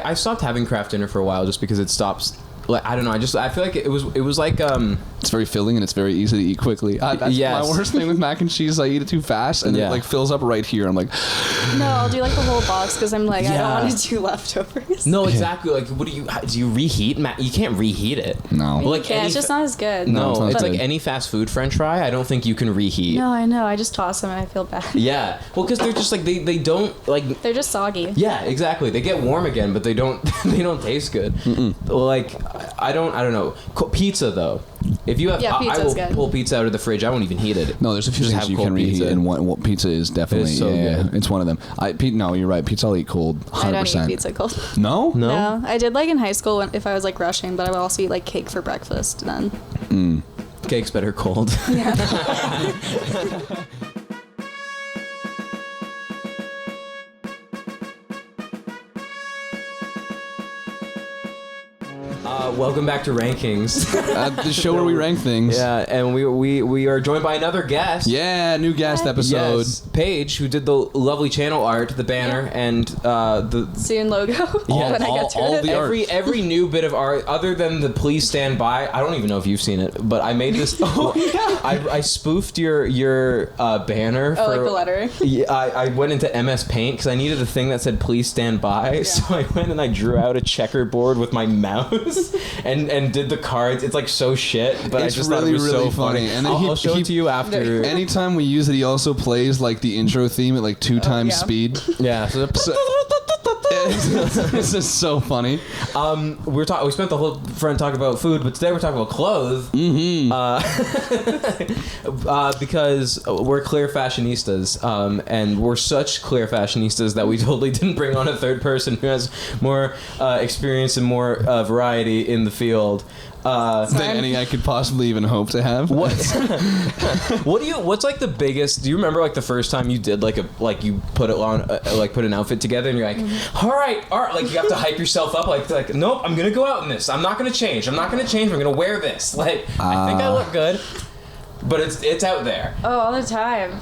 I stopped having Kraft Dinner for a while just because it stops. Like, I don't know. I feel like it was like It's very filling and it's very easy to eat quickly. That's my worst thing with mac and cheese. I eat it too fast and it like fills up right here. I'm like, no, I'll do like the whole box because I'm like I don't want to do leftovers. No, exactly. Like, what do you reheat? You can't reheat it. No, like it's just not as good. No, it's like any fast food French fry. I don't think you can reheat. No, I know. I just toss them and I feel bad. Yeah, well, because they're just like they don't like. They're just soggy. Yeah, exactly. They get warm again, but they don't taste good. Like I don't know. Pizza though. If you have, I will pull pizza out of the fridge. I won't even heat it. No, there's a few things you can reheat, and pizza is definitely good. It's one of them. No, you're right. Pizza I'll eat cold. 100%. I don't eat pizza cold. No. I did like in high school if I was like rushing, but I would also eat like cake for breakfast then. Cake's better cold. Yeah. Welcome back to Rankings. The show where we rank things. Yeah, and we are joined by another guest. Yeah, new guest episode. Yes, Paige, who did the lovely channel art, the banner, and the soon logo. When I get to it. Every new bit of art, other than the "Please Stand By." I don't even know if you've seen it, but I made this. I spoofed your banner. Like the lettering. Yeah, I went into MS Paint because I needed a thing that said "Please Stand By." Yeah. So I went and I drew out a checkerboard with my mouse. And did the cards. It's like so shit, but I just thought it was so funny. And then I'll show it to you after. Anytime we use it, he also plays like the intro theme at like 2 times speed. Yeah. This is so funny. We spent the whole front talking about food, but today we're talking about clothes. Because we're clear fashionistas, and we're such clear fashionistas that we totally didn't bring on a third person who has more experience and more variety in the field than any I could possibly even hope to have. What's like the biggest? Do you remember like the first time you did you put it on put an outfit together and you're like, all right, like you have to hype yourself up like nope, I'm gonna go out in this. I'm not gonna change. I'm gonna wear this. Like I think I look good. But it's out there. Oh, all the time.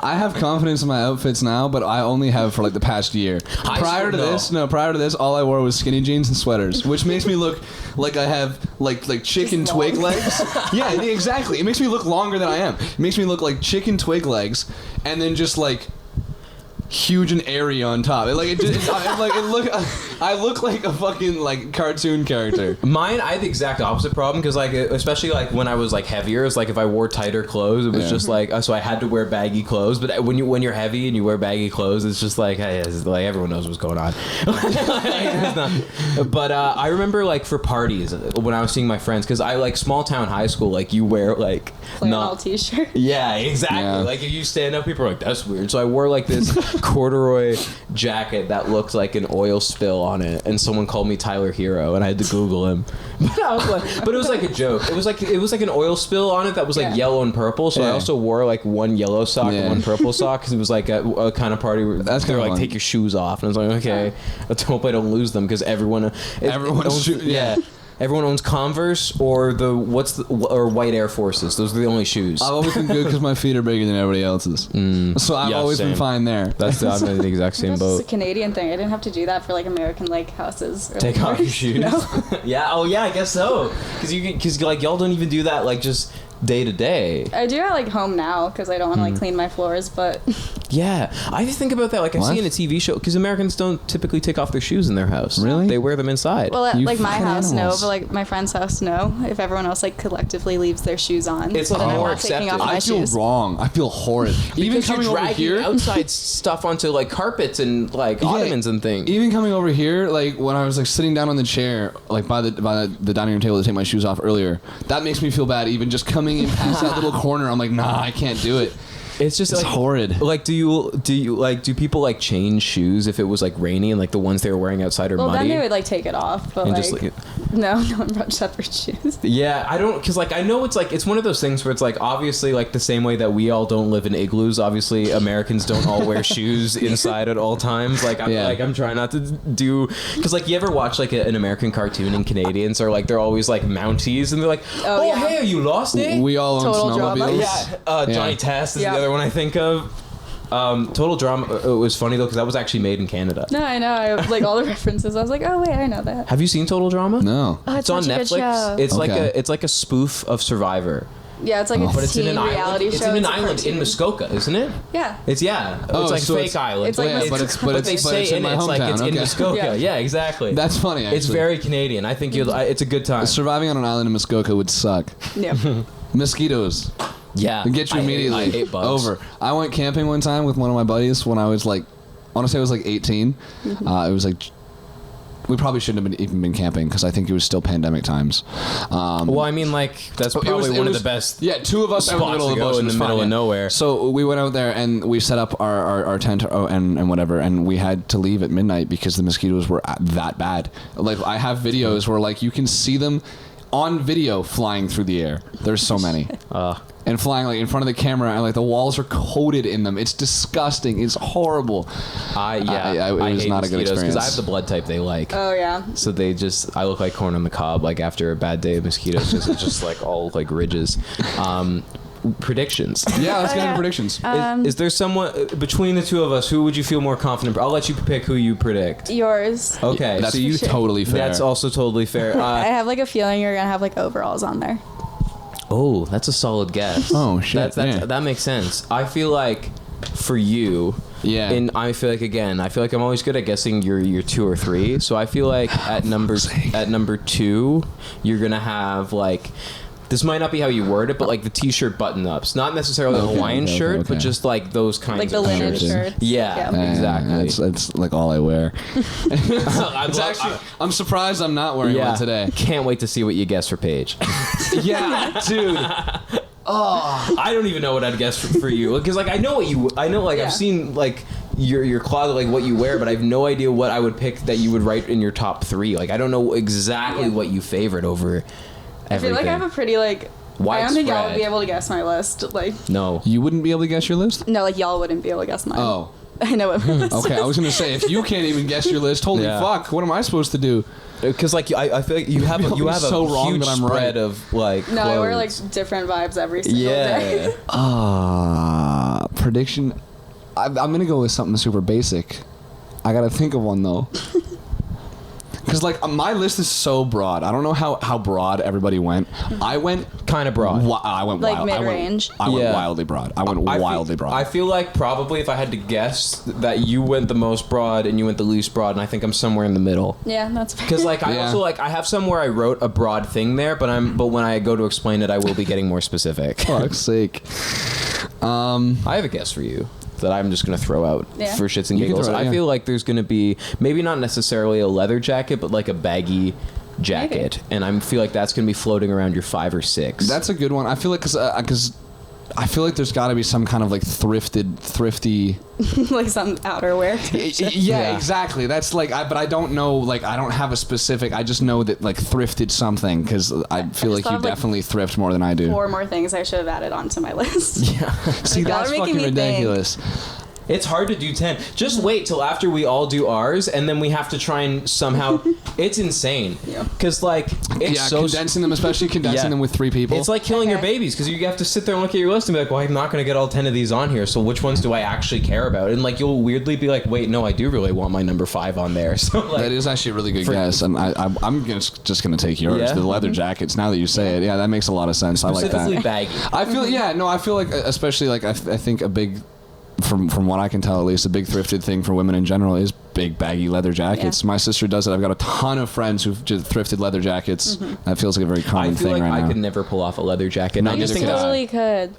I have confidence in my outfits now, but I only have for like the past year. Prior to this, all I wore was skinny jeans and sweaters, which makes me look like I have like chicken twig legs. Yeah, exactly. It makes me look longer than I am. It makes me look like chicken twig legs, and then just like huge and airy on top. I look like a fucking like cartoon character. Mine, I had the exact opposite problem because like especially like when I was like heavier, it's like if I wore tighter clothes, it was just like so I had to wear baggy clothes. But when you're heavy and you wear baggy clothes, it's just like hey, it's like everyone knows what's going on. But I remember like for parties when I was seeing my friends because I like small town high school, like you wear like flannel t-shirt. Yeah, exactly. Yeah. Like if you stand up, people are like that's weird. So I wore like this corduroy jacket that looked like an oil spill on it, and someone called me Tyler Hero, and I had to Google him. But it was like a joke. It was like an oil spill on it that was like yellow and purple. So I also wore like one yellow sock and one purple sock because it was like a kind of party where that's kind of like take your shoes off, and I was like, okay, let's hope I don't lose them because everyone owns Converse or or white Air Forces. Those are the only shoes. I've always been good because my feet are bigger than everybody else's. So I've always been fine there. I'm in the exact same boat. It's a Canadian thing. I didn't have to do that for like American like houses. Or take off your shoes. No. Yeah. Oh yeah. I guess so. Because like y'all don't even do that like just day to day. I do at like home now because I don't want to like clean my floors, but yeah, I just think about that. Like I see in a TV show because Americans don't typically take off their shoes in their house. Really? They wear them inside. Well, at like my house, no, but like my friend's house, no. If everyone else like collectively leaves their shoes on, it's like more accepted. I feel wrong. I feel horrid. Even coming over here, outside stuff onto like carpets and like ottomans and things. Even coming over here, like when I was like sitting down on the chair, like by the dining room table to take my shoes off earlier, that makes me feel bad. Even just coming in past that little corner, I'm like, nah, I can't do it. It's just like horrid. Like, do people like change shoes if it was like rainy and like the ones they were wearing outside are muddy? Well, then they would like take it off, but like no one brought separate shoes. Yeah, I don't, because like I know it's one of those things where it's like obviously like the same way that we all don't live in igloos. Obviously, Americans don't all wear shoes inside at all times. Like I'm trying not to do because like you ever watch like an American cartoon and Canadians are like they're always like Mounties and they're like hey, are you lost, eh? We all own snowmobiles. Yeah, Johnny Test is the other one I think of. Total Drama. It was funny though because that was actually made in Canada. No, I know. I like all the references. I was like, oh wait, I know that. Have you seen Total Drama? No. Oh, It's on such a good Netflix. show. It's like a spoof of Survivor. Yeah, it's like a But it's in teen an reality island. show. It's in an a island in cartoon. Muskoka, isn't it? Yeah. It's Oh, like so fake it's- island. it's like Yeah, but but they say it's in my it's like it's hometown, in okay. Muskoka. Yeah. Yeah, exactly. That's funny. Actually. It's very Canadian. I think it's a good time. Surviving on an island in Muskoka would suck. Yeah. Mosquitoes. Yeah, They get you immediately. I hate bugs. Over. I went camping one time with one of my buddies when I was like, I want to say I was like 18. It was like, we probably shouldn't have even been camping because I think it was still pandemic times. Well, I mean, like that's probably one of the best. Yeah, two of us out in the spots middle of to the go bush in the middle of nowhere. So we went out there and we set up our tent and whatever, and we had to leave at midnight because the mosquitoes were that bad. Like I have videos where like you can see them on video flying through the air. There's so many. And flying like in front of the camera, and like the walls are coated in them. It's disgusting. It's horrible. It was hate not a good mosquitoes experience. because I have the blood type they like. Oh yeah. So I look like corn on the cob, like after a bad day of mosquitoes, just like all like ridges. Predictions. Yeah, let's get yeah. into predictions. Is there someone between the two of us? Who would you feel more confident? I'll let you pick who you predict. Yours. Okay, That's so you totally fair. That's also totally fair. I have like a feeling you're gonna have like overalls on there. Oh, that's a solid guess. Oh, shit, yeah. That makes sense. I feel like for you, Yeah. And I feel like I'm always good at guessing your 2 or 3. So I feel like at number 2, you're gonna have like. This might not be how you word it, but like the t-shirt button-ups, not necessarily a Hawaiian shirt, but just like those kinds Like of the linen shirts. shirts. Yeah, Yeah. exactly. It's like all I wear. I'm surprised I'm not wearing one today. Can't wait to see what you guess for Paige. Yeah, dude. I don't even know what I'd guess for you because like I know Yeah. I've seen like your closet, like what you wear, but I have no idea what I would pick that you would write in your top 3. Like I don't know exactly what you favorite over everything. I feel like I have a pretty like. I don't think y'all would Widespread. be able to guess my list. Like. No. You wouldn't be able to guess your list? No, like y'all wouldn't be able to guess mine. Oh. I know what my list Okay, is. I was gonna say if you can't even guess your list, holy Yeah. fuck, what am I supposed to do? Because like I feel like you have a so wrong huge that I'm spread right. of like No, I wear like clothes. different vibes every single day. Prediction. I'm gonna go with something super basic. I gotta think of one though. Because like my list is so broad. I don't know how broad everybody went. I went kind of broad. I went Like wild. mid-range? I went Yeah. wildly broad. I went wildly broad. I feel like probably if I had to guess that you went the most broad and you went the least broad, and I think I'm somewhere in the middle. Yeah, that's fair. Because like I Yeah. also like I have somewhere I wrote a broad thing there, but when I go to explain it, I will be getting more specific. Fuck's sake. I have a guess for you that I'm just gonna throw out Yeah. for shits and You can giggles. throw it, I yeah. feel like there's gonna be maybe not necessarily a leather jacket, but like a baggy jacket, and I feel like that's gonna be floating around your 5 or 6. That's a good one. I feel like because I feel like there's got to be some kind of like thrifty. like some outerwear. Yeah, exactly. That's like, but I don't know. Like, I don't have a specific. I just know that like thrifted something because I feel like thought you of, like, definitely thrift more than I do. 4 more things I should have added onto my list. yeah. See, Y'all that's are making fucking me think. ridiculous. It's hard to do 10. Just wait till after we all do ours, and then we have to try and somehow. It's insane. Yeah. Because like it's Yeah, so. condensing them, especially condensing Yeah. them with 3 people. It's like killing your Okay. babies because you have to sit there and look at your list and be like, well, I'm not going to get all 10 of these on here. So which ones do I actually care about? And like you'll weirdly be like, wait, no, I do really want my number 5 on there. So like, that is actually a really good guess, and I'm just gonna take yours. Yeah? The leather jackets. Now that you say it, yeah, that makes a lot of sense. I like specifically that. baggy. I feel I feel like especially like I think a big. From what I can tell, at least a big thrifted thing for women in general is big baggy leather jackets. Yeah. My sister does it. I've got a ton of friends who've just thrifted leather jackets. That feels like a very I common feel thing like right I now. could never pull off a leather jacket. No, I You just neither think could totally could.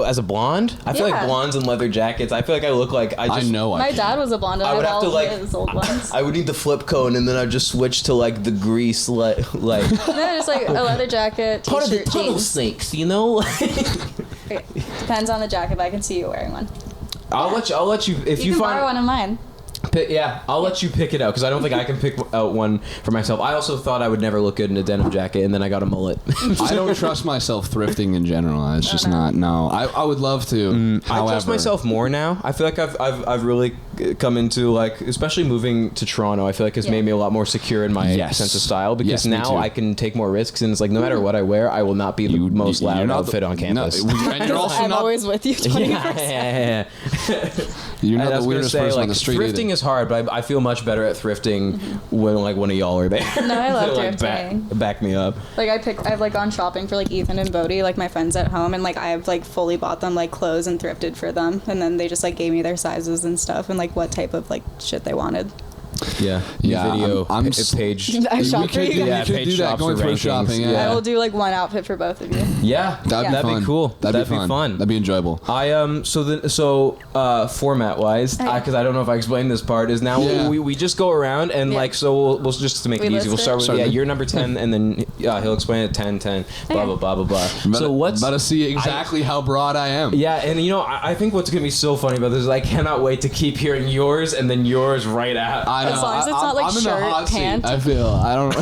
as a blonde, I feel like Yeah. blondes and leather jackets. I feel like I look like I know. My I dad was a blonde. And I would have have to all like his old ones. I would need the flip cone and then I'd just switch to like the grease like No, just like a leather jacket, part of the t-shirt, tunnel jeans. snakes, you know. Okay. Depends on the jacket, but I can see you wearing one. I'll let you if You you can borrow find one of mine. I'll let you pick it out because I don't think I can pick out one for myself. I also thought I would never look good in a denim jacket, and then I got a mullet. I don't trust myself thrifting in general. It's just not. No, I would love to. I However, trust myself more now. I feel like I've really come into like, especially moving to Toronto, I feel like has made me a lot more secure in my sense of style, because now I can take more risks, and it's like no matter what I wear, I will not be the most loud outfit on campus. And you're also I'm always with you 24/7. You're not the weirdest person on the street. Thrifting is hard, but I feel much better at thrifting when like one of y'all are there. No, I love thrifting. Back me up. Like I've like gone shopping for like Ethan and Bodhi, like my friends at home, and like I've like fully bought them like clothes and thrifted for them, and then they just like gave me their sizes and stuff and like what type of like shit they wanted. Yeah. Video. I'm Paige. I shop for you. Yeah, Paige do that going thrift shopping. I will do like one outfit for both of you. Yeah, that'd be cool. That'd be fun. That'd be enjoyable. Format wise, because I don't know if I explained this part, is now we just go around and like, so we'll just to make it easy, we'll start with you're number 10, and then he'll explain it 10, blah blah blah blah blah. So what's about to see exactly how broad I am. Yeah, and you know I think what's gonna be so funny about this is I cannot wait to keep hearing yours and then yours right out. As long as it's not like shirt, pant. I don't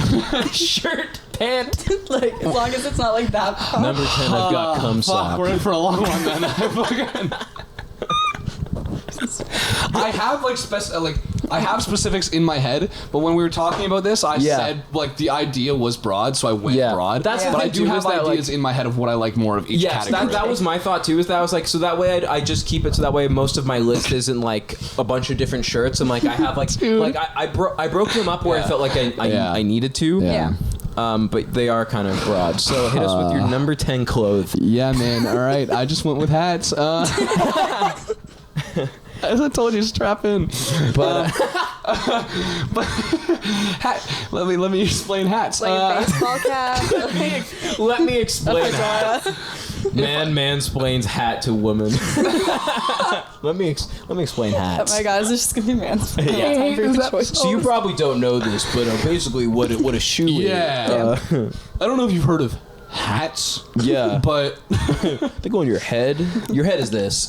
shirt, pant. Like as long as it's not like that. Number 10, I've got cum sock. We're in for a long one then. I have I have specifics in my head, but when we were talking about this, I said like the idea was broad, so I went broad. But I do have ideas in my head of what I like more of each category. That was my thought too. Is that I was like, so that way I just keep it so that way most of my list isn't like a bunch of different shirts, and like I have like I broke them up where I felt like I needed to. Yeah. But they are kind of broad. So hit us with your number 10 clothes. Yeah, man. All right, I just went with hats. As I told you, strap in. But let me explain hats. Like baseball cap. Let me explain hats. Man mansplains hat to woman. let me explain hats. Oh my god, is this just gonna be mansplaining? Yeah. So you probably don't know this, but basically what a shoe is. Yeah. I don't know if you've heard of hats. Yeah. But they go on your head. Your head is this.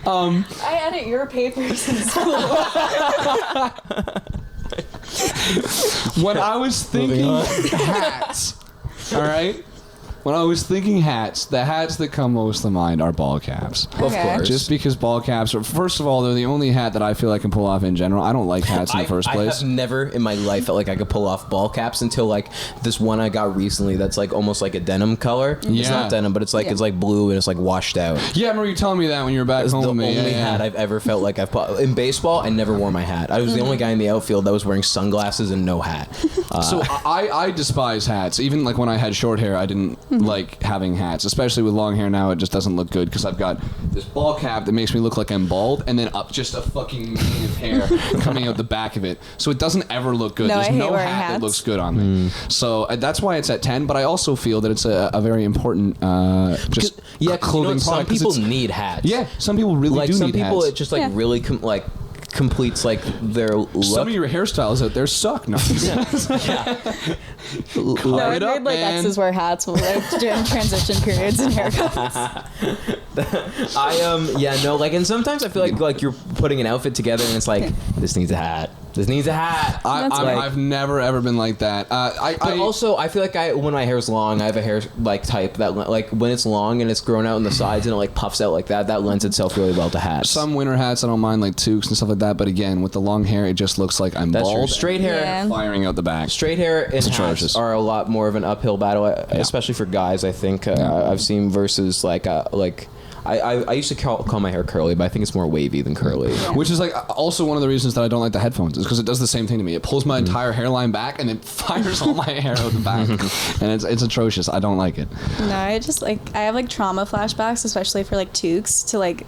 I edit your papers in school. When I was thinking hats, all right? When I was thinking hats, the hats that come most to mind are ball caps. Okay. Of course. Just because ball caps are, first of all, they're the only hat that I feel I can pull off in general. I don't like hats in the first place. I have never in my life felt like I could pull off ball caps until like this one I got recently that's like almost like a denim color. Yeah. It's not denim, but it's like blue and it's like washed out. Yeah, I remember you telling me that when you were back home with me. It's the only hat I've ever felt like I've put. In baseball, I never wore my hat. I was the only guy in the outfield that was wearing sunglasses and no hat. So I despise hats. Even like when I had short hair, I didn't like having hats, especially with long hair now. It just doesn't look good because I've got this ball cap that makes me look like I'm bald, and then up just a fucking mane of hair coming out the back of it, so it doesn't ever look good. There's no hat that looks good on me. So that's why it's at 10, but I also feel that it's a very important clothing product. Some people need hats. Yeah, some people really do need hats. Some people it just like really completes like their look. Some of your hairstyles out there suck. No. I made like exes wear hats during transition periods and haircuts. And sometimes I feel like you're putting an outfit together and it's like this needs a hat. This needs a hat. I've never ever been like that. Also, I feel like when my hair's long, I have a hair like type that like when it's long and it's grown out in the sides and it like puffs out like that. That lends itself really well to hats. Some winter hats I don't mind, like toques and stuff like that. But again, with the long hair, it just looks like I'm bald. True. Straight hair, firing out the back. Straight hair and hats are a lot more of an uphill battle, especially for guys. I think I've seen versus I used to call my hair curly, but I think it's more wavy than curly. Yeah. Which is like also one of the reasons that I don't like the headphones, is because it does the same thing to me. It pulls my entire hairline back and then fires all my hair out the back, and it's atrocious. I don't like it. No, I just I have like trauma flashbacks, especially for like toques to like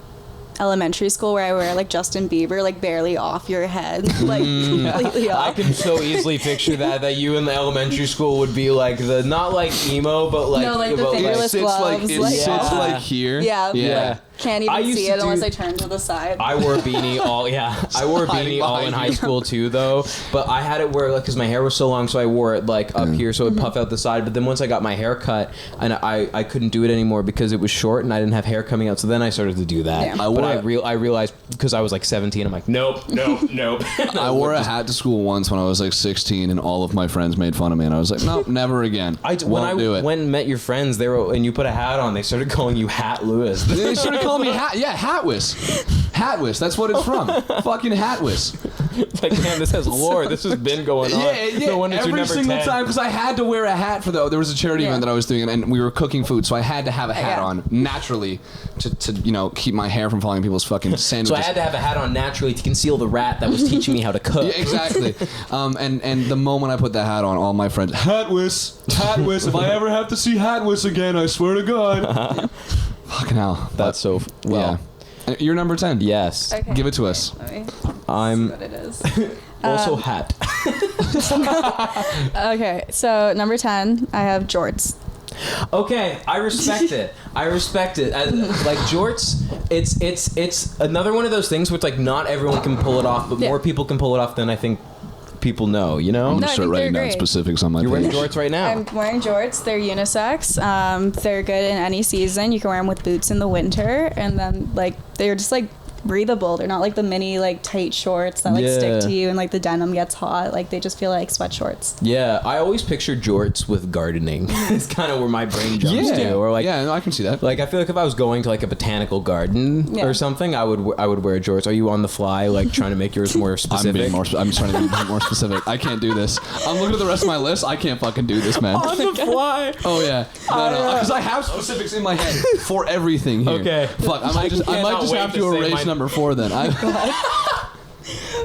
elementary school, where I wear like Justin Bieber like barely off your head, like completely off. I can so easily picture that you in the elementary school would be like the not like emo, but like the fingerless gloves. It sits like here. Yeah. Can't even see it unless I turn to the side. I wore a beanie all in high school too, though. But I had it where, like, because my hair was so long, so I wore it like up here, so it puff out the side. But then once I got my hair cut, and I couldn't do it anymore because it was short and I didn't have hair coming out. So then I started to do that. Yeah. I realized because I was like 17, I'm like, nope. I wore a hat to school once when I was like 16, and all of my friends made fun of me, and I was like, nope, never again. When I went and met your friends, and you put a hat on, they started calling you Hat Lewis. They started calling me Hatwis. Hatwis, that's what it's from. Fucking Hatwis. It's like, man, this has lore. This has been going on. Yeah. No wonder Every single time, because I had to wear a hat for there was a charity event that I was doing, and we were cooking food, so I had to have a hat on naturally to keep my hair from falling in people's fucking sandwiches. So I had to have a hat on naturally to conceal the rat that was teaching me how to cook. Yeah, exactly. And the moment I put that hat on, all my friends, Hatwis. If I ever have to see Hatwis again, I swear to God. Fucking hell. That's so well. Yeah. You're number 10. Yes. Okay. Give it to us. I'm what it is. also hat. Okay, so number 10, I have jorts. Okay, I respect it. Like jorts, it's another one of those things where it's like not everyone can pull it off, but more people can pull it off than I think people know, you know? I'm No, gonna I start think writing they're down great. specifics on my You're wearing page. jorts right now. I'm wearing jorts. They're unisex. They're good in any season. You can wear them with boots in the winter, and then like they're just like breathable. They're not like the mini like tight shorts that like stick to you and like the denim gets hot. Like they just feel like sweat shorts. Yeah, I always picture jorts with gardening. It's kind of where my brain jumps to. Or like, no, I can see that. Like I feel like if I was going to like a botanical garden or something, I would wear jorts. Are you on the fly, like trying to make yours more specific? I'm trying to be more specific. I can't do this. I'm looking at the rest of my list. I can't fucking do this, man. On the fly. Oh yeah, no, because I have specifics in my head for everything here. Okay. Fuck, I might just have to erase number 4 then.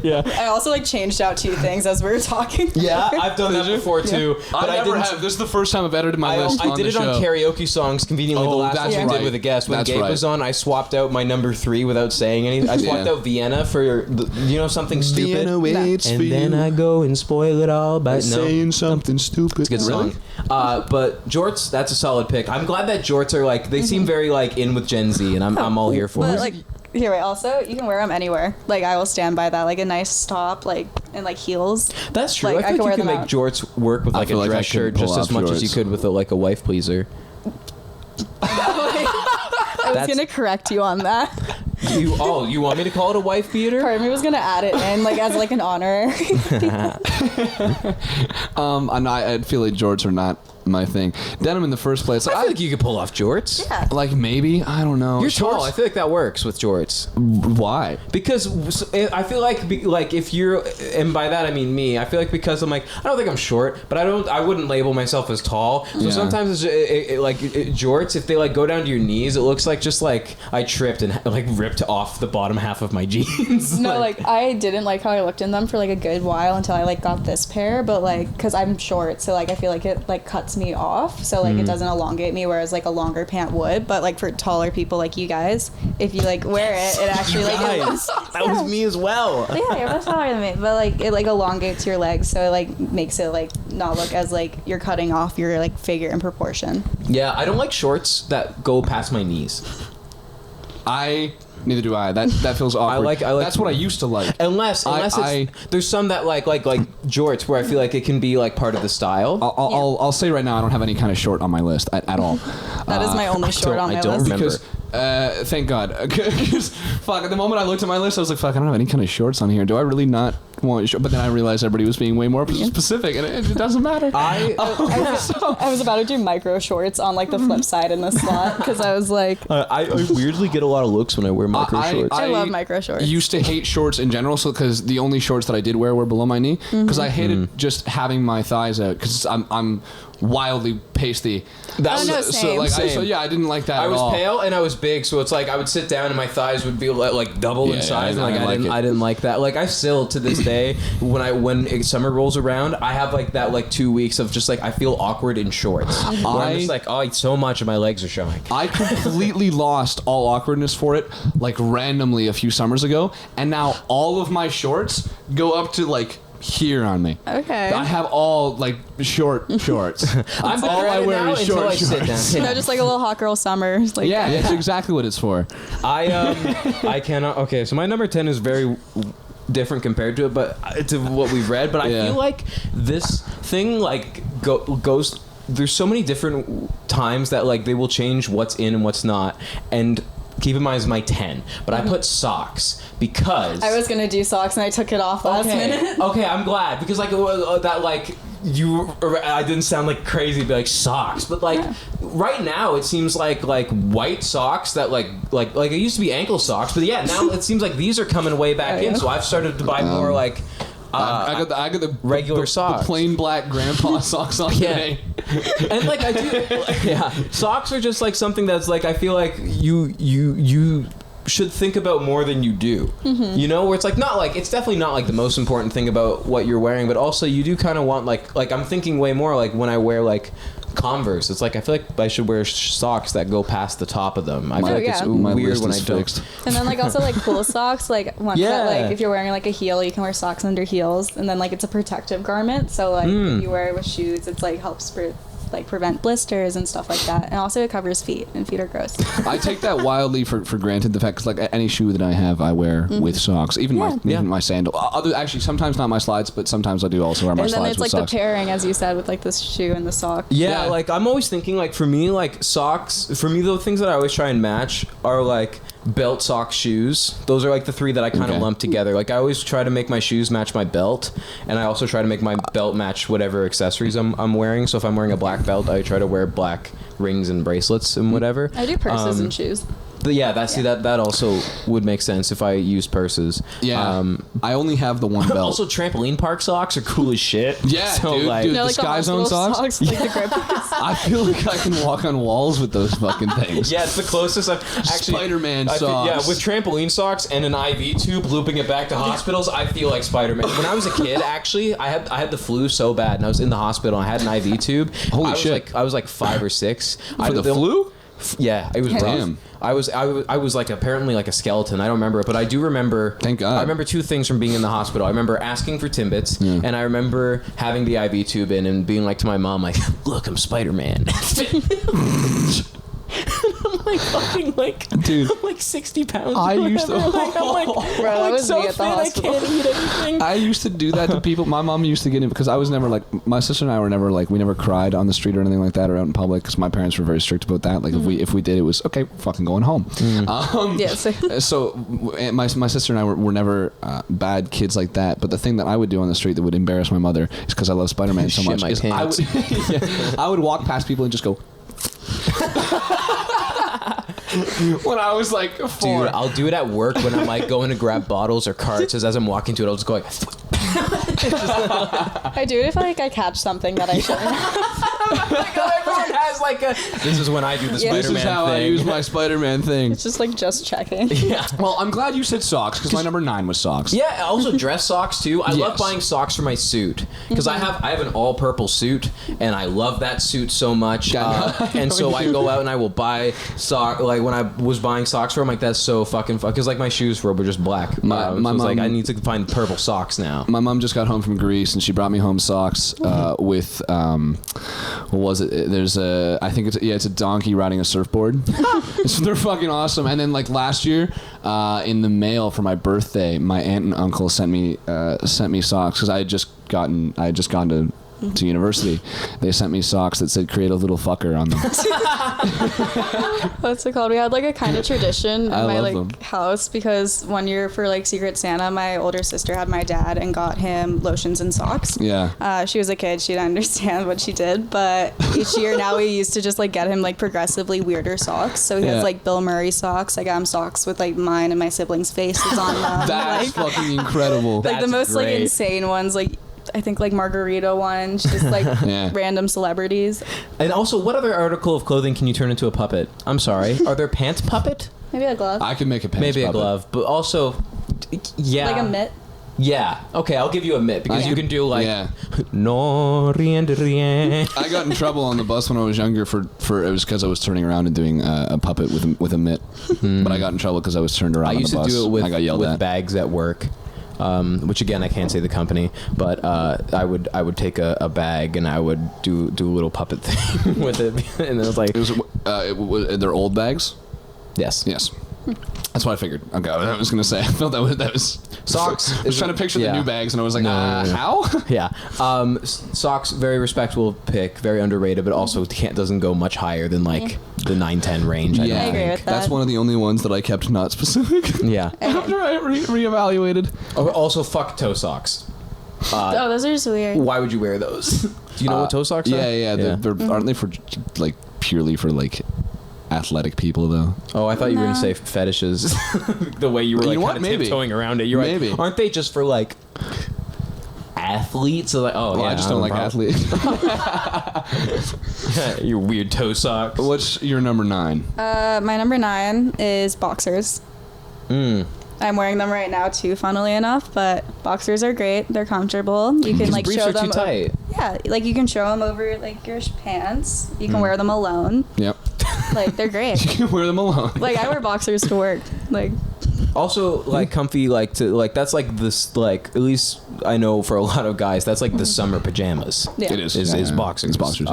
Yeah. I also like changed out 2 things as we were talking. Yeah, I've done that before too. But I never have. This is the first time I've edited my list. I did it on karaoke songs. Conveniently, the last that's one we right. did with a guest. When That's Gabe right. was on, I swapped out my number 3 without saying anything. I swapped out Vienna for something stupid. Vienna waits and for then you. I go and spoil it all by saying something stupid. It's a good song. But jorts, that's a solid pick. I'm glad that jorts are like they seem very like in with Gen Z, and I'm all here for But it. like here, wait. Also, you can wear them anywhere. Like I will stand by that. Like a nice top, like and like heels. That's true. Like, I feel like you can wear make them jorts work with like a feel like I dress could shirt pull just as off much as you jorts. could with like a wife pleaser. I was gonna correct you on that. You want me to call it a wife beater? Part of me was gonna add it in like as like an honor. And I feel like jorts are not my thing. Denim in the first place. I feel like you could pull off jorts. Yeah. Like maybe, I don't know. You're tall. Shorts- I feel like that works with jorts. Why? Because I feel like if you're, and by that I mean me. I feel like because I'm like I don't think I'm short, but I wouldn't label myself as tall. So Yeah. sometimes jorts, if they like go down to your knees, it looks like just like I tripped and like ripped off the bottom half of my jeans. No, like I didn't like how I looked in them for like a good while until I like got this pair, but like because I'm short, so like I feel like it like cuts me off, so like it doesn't elongate me, whereas like a longer pant would. But like for taller people like you guys, if you like wear it, it actually like it looks, that was me as well. yeah, you're much taller than me, but like it like elongates your legs, so it like makes it like not look as like you're cutting off your like figure in proportion. Yeah, I don't like shorts that go past my knees. Neither do I. That feels awkward. I like That's what I used to like. Unless there's some that like jorts where I feel like it can be like part of the style. I'll say right now I don't have any kind of short on my list at all. That is my only short on my I don't list. remember. Because, thank God. Because, fuck, at the moment I looked at my list, I was like, fuck, I don't have any kind of shorts on here. Do I really not want shorts? But then I realized everybody was being way more specific, and it doesn't matter. I was about to do micro shorts on like the flip side in the slot because I was like, I weirdly get a lot of looks when I wear micro shorts. I love micro shorts. Used to hate shorts in general, so because the only shorts that I did wear were below my knee, because I hated just having my thighs out, because I'm wildly pasty. That no, was same. I didn't like that. I at was all. pale and I was big, so it's like I would sit down and my thighs would be like double in size, and like I didn't like that. Like I still to this day when summer rolls around, I have like that like 2 weeks of just like I feel awkward in shorts. Where I'm just like so much of my legs are showing. I completely lost all awkwardness for it like randomly a few summers ago, and now all of my shorts go up to like here on me. Okay. I have all like short shorts. I'm all I wear is short sit down. shorts. No, just like a little hot girl summer. Like, Yeah, that's exactly what it's for. I cannot. Okay, so my number 10 is very different compared to it, but to what we've read. But I feel like this thing like goes. There's so many different times that like they will change what's in and what's not, and keep in mind is my 10. But I put socks because I was gonna do socks and I took it off last minute. Okay, I'm glad because like that like. I didn't sound like crazy to be like socks, but like right now it seems like white socks that like it used to be ankle socks, but yeah, now it seems like these are coming way back in. So I've started to buy more like I got the regular socks, the plain black grandpa socks on today. And like I do, socks are just like something that's like I feel like you should think about more than you do. You know, where it's like not like it's definitely not like the most important thing about what you're wearing, but also you do kind of want like I'm thinking way more like when I wear like Converse, it's like I feel like I should wear socks that go past the top of them. I feel like it's weird when I don't. And then like also like cool socks, like ones that like if you're wearing like a heel, you can wear socks under heels, and then like it's a protective garment, so like if you wear it with shoes, it's like helps prevent blisters and stuff like that, and also it covers feet, and feet are gross. I take that wildly for granted, the fact because like any shoe that I have I wear with socks, even my sandal. Actually sometimes not my slides, but sometimes I do also wear my slides with socks. And then it's like the pairing, as you said, with like this shoe and the sock. Yeah, like I'm always thinking like for me like socks, for me the things that I always try and match are like belt, sock, shoes. Those are like the three that I kind of lump together. Like I always try to make my shoes match my belt, and I also try to make my belt match whatever accessories I'm wearing. So if I'm wearing a black belt, I try to wear black rings and bracelets and whatever. I do purses and shoes. But see that also would make sense if I use purses. Yeah. I only have the one belt. Also, trampoline park socks are cool as shit. Yeah, so, dude, like, the Sky Zone socks. Like the grippers. I feel like I can walk on walls with those fucking things. Yeah, it's the closest I've actually. Spider-Man socks. With trampoline socks and an IV tube looping it back to hospitals, I feel like Spider-Man. When I was a kid, actually, I had the flu so bad, and I was in the hospital. And I had an IV tube. Holy shit! I was like 5 or 6. For the flu? Yeah, it was rough. Damn. I was like apparently like a skeleton. I don't remember it, but I do remember. Thank God. I remember 2 things from being in the hospital. I remember asking for Timbits, and I remember having the IV tube in and being like to my mom, like, "Look, I'm Spider-Man." I'm like fucking like, dude, I'm like 60 pounds. I used to. Bro, I was so fit, I can't eat anything. I used to do that to people. My mom used to get it because I was never like, my sister and I were never like, we never cried on the street or anything like that or out in public because my parents were very strict about that. Like if we did, it was okay, fucking going home. Yes. So my sister and I were never bad kids like that. But the thing that I would do on the street that would embarrass my mother is because I love Spider-Man so much. Is I would walk past people and just go. When I was like 4. Dude, I'll do it at work when I'm like going to grab bottles or carts. As I'm walking to it, I'll just go like. I do it if like I catch something that I shouldn't. Everyone has like a. This is when I do the Spider-Man thing. This is how I use my Spider-Man thing. It's just like just checking. Yeah. Well, I'm glad you said socks because my number 9 was socks. Yeah. Also dress socks too. I love buying socks for my suit because I have an all purple suit and I love that suit so much. And so I go out and I will buy sock. Like when I was buying socks for, I'm like, that's so fucking because like my shoes were just black. My mom, like I need to find purple socks now. My mom just got home from Greece and she brought me home socks with what was it? There's I think it's a donkey riding a surfboard. They're fucking awesome. And then like last year in the mail for my birthday, my aunt and uncle sent me socks because I had just gone to university. They sent me socks that said "Create a little fucker" on them. What's it called? We had like a kind of tradition in my like them. house because one year for like Secret Santa, my older sister had my dad and got him lotions and socks. Yeah. She was a kid. She didn't understand what she did, but each year now we used to just like get him like progressively weirder socks. So he has like Bill Murray socks. I got him socks with like mine and my siblings' faces on them. That's fucking incredible. Like the most like insane ones, like I think like margarita ones, just like random celebrities. And also, what other article of clothing can you turn into a puppet? I'm sorry. Are there pants puppet? Maybe a glove. I could make a pants Maybe puppet. a glove, but also, yeah. Like a mitt. Yeah. Okay, I'll give you a mitt because you can do like no rien de rien. I got in trouble on the bus when I was younger for it was because I was turning around and doing a puppet with a mitt. But I got in trouble because I was turned around on the bus. I used to do it with, I got yelled at. bags at work. which again I can't say the company, but I would take a bag and I would do a little puppet thing with it, and it was like they're old bags. Yes. That's what I figured. Okay, I was gonna say. I felt that was socks. I was trying to picture the new bags, and I was like, No. how? Yeah. Socks, very respectable pick, very underrated, but also doesn't go much higher than like the 9-10 range. I agree with that. That's one of the only ones that I kept not specific. Yeah. After I reevaluated. Also, fuck toe socks. Oh, those are just weird. Why would you wear those? Do you know what toe socks are? Yeah. They're, aren't they for like purely for like athletic people though? Oh, I thought you were gonna say fetishes. The way you were like kind of tiptoeing around it. You're Maybe. like, aren't they just for like athletes? So like, I just don't like athletes. Your weird toe socks. What's your number 9? My number 9 is boxers. I'm wearing them right now too, funnily enough, but boxers are great. They're comfortable. You can like briefs show are them. too tight. Yeah, like you can show them over like your pants. You can wear them alone. Yep. Like they're great. You can wear them alone. Like I wear boxers to work. Like Also, like comfy, like to like that's like this like at least I know for a lot of guys that's like the summer pajamas. Yeah. It is. Is boxers. It's boxers.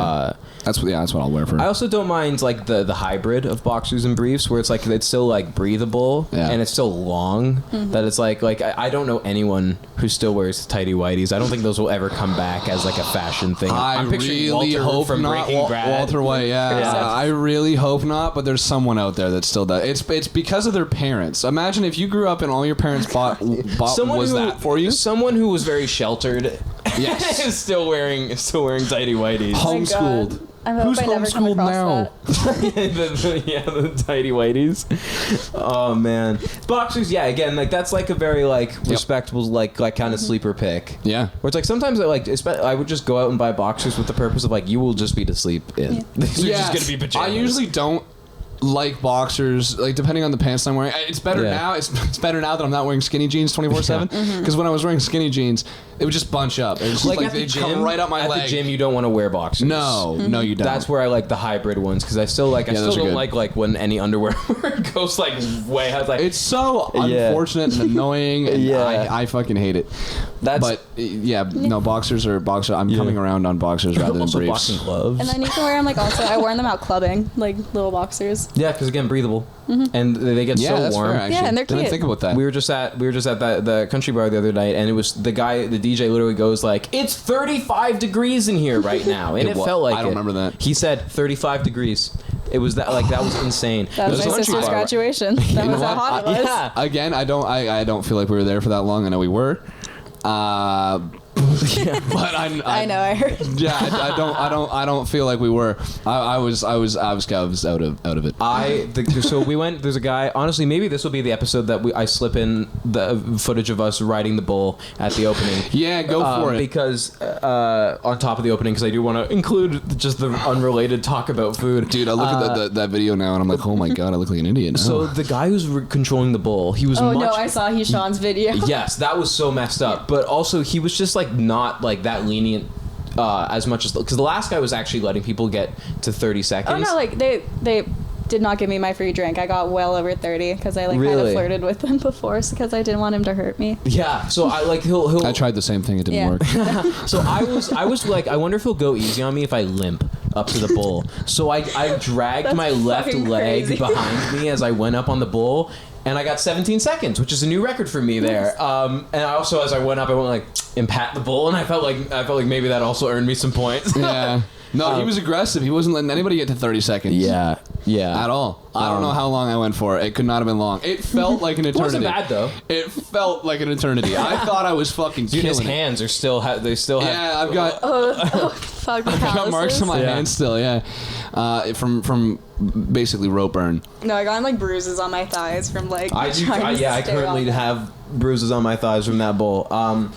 That's what I'll wear for. I also don't mind like the hybrid of boxers and briefs where it's like it's still like breathable and it's still long. That it's like I don't know anyone who still wears tighty whities. I don't think those will ever come back as like a fashion thing. I'm picturing really Walter hope from not. Breaking Bad. Walter White, yeah. I really hope not. But there's someone out there that still does. It's because of their parents. Imagine if you grew up and all your parents bought was that for you? Someone who was very sheltered. Yes. is still wearing tighty whities. Homeschooled. I hope Who's I never come homeschooled across now? the tighty whities. Oh man, boxers. Yeah, again, like that's like a very like respectable like kind of sleeper pick. Yeah. Where it's like sometimes I would just go out and buy boxers with the purpose of like you will just be to sleep in. These are just gonna be pajamas. I usually don't like boxers, like depending on the pants I'm wearing. It's better now. It's better now that I'm not wearing skinny jeans 24/7. Because when I was wearing skinny jeans, it would just bunch up. It was just like they come right up my leg. At the gym, you don't want to wear boxers. No, you don't. That's where I like the hybrid ones because I still don't like when any underwear goes like way out. Like it's so unfortunate and annoying, and I fucking hate it. Boxers are boxers. I'm coming around on boxers rather than also briefs. boxing gloves. And then you can wear them like also. I wore them out clubbing, like little boxers. Yeah, because again, breathable, and they get so that's warm. fair, actually. Yeah, and they're Didn't cute. think about that. We were just at the country bar the other night, and it was the DJ literally goes like, "It's 35 degrees in here right now," and it felt like I don't remember that. He said 35 degrees. It was that was insane. That was my sister's graduation. That was how hot it was. Yeah. Again, I don't feel like we were there for that long. I know we were. But I know. I heard. Yeah, I don't feel like we were. I was out of it. So we went. There's a guy. Honestly, maybe this will be the episode that I slip in the footage of us riding the bull at the opening. Yeah, go for it. Because on top of the opening, because I do want to include just the unrelated talk about food. Dude, I look at that video now and I'm like, oh my god, I look like an idiot. So the guy who's controlling the bull, he was. Oh no, I saw Sean's video. Yes, that was so messed up. But also, he was just like not like that lenient as much as because the last guy was actually letting people get to 30 seconds. Oh no, like they did not give me my free drink. I got well over 30 because I like kind of flirted with him before because I didn't want him to hurt me. Yeah, so I like he'll. I tried the same thing. It didn't work. So I was like, I wonder if he'll go easy on me if I limp up to the bull. So I dragged my left leg behind me as I went up on the bull. And I got 17 seconds, which is a new record for me there. And I also, as I went up, I went like and pat the bull, and I felt like maybe that also earned me some points. Yeah. No, he was aggressive. He wasn't letting anybody get to 30 seconds. Yeah. At all. I don't know how long I went for. It could not have been long. It felt like an eternity. It wasn't bad though. It felt like an eternity. I thought I was fucking killing his it. hands are still have. Yeah, I've got. I've got marks on my hands still. Yeah, from basically rope burn. No, I got like bruises on my thighs from like. I currently have bruises on my thighs from that bull.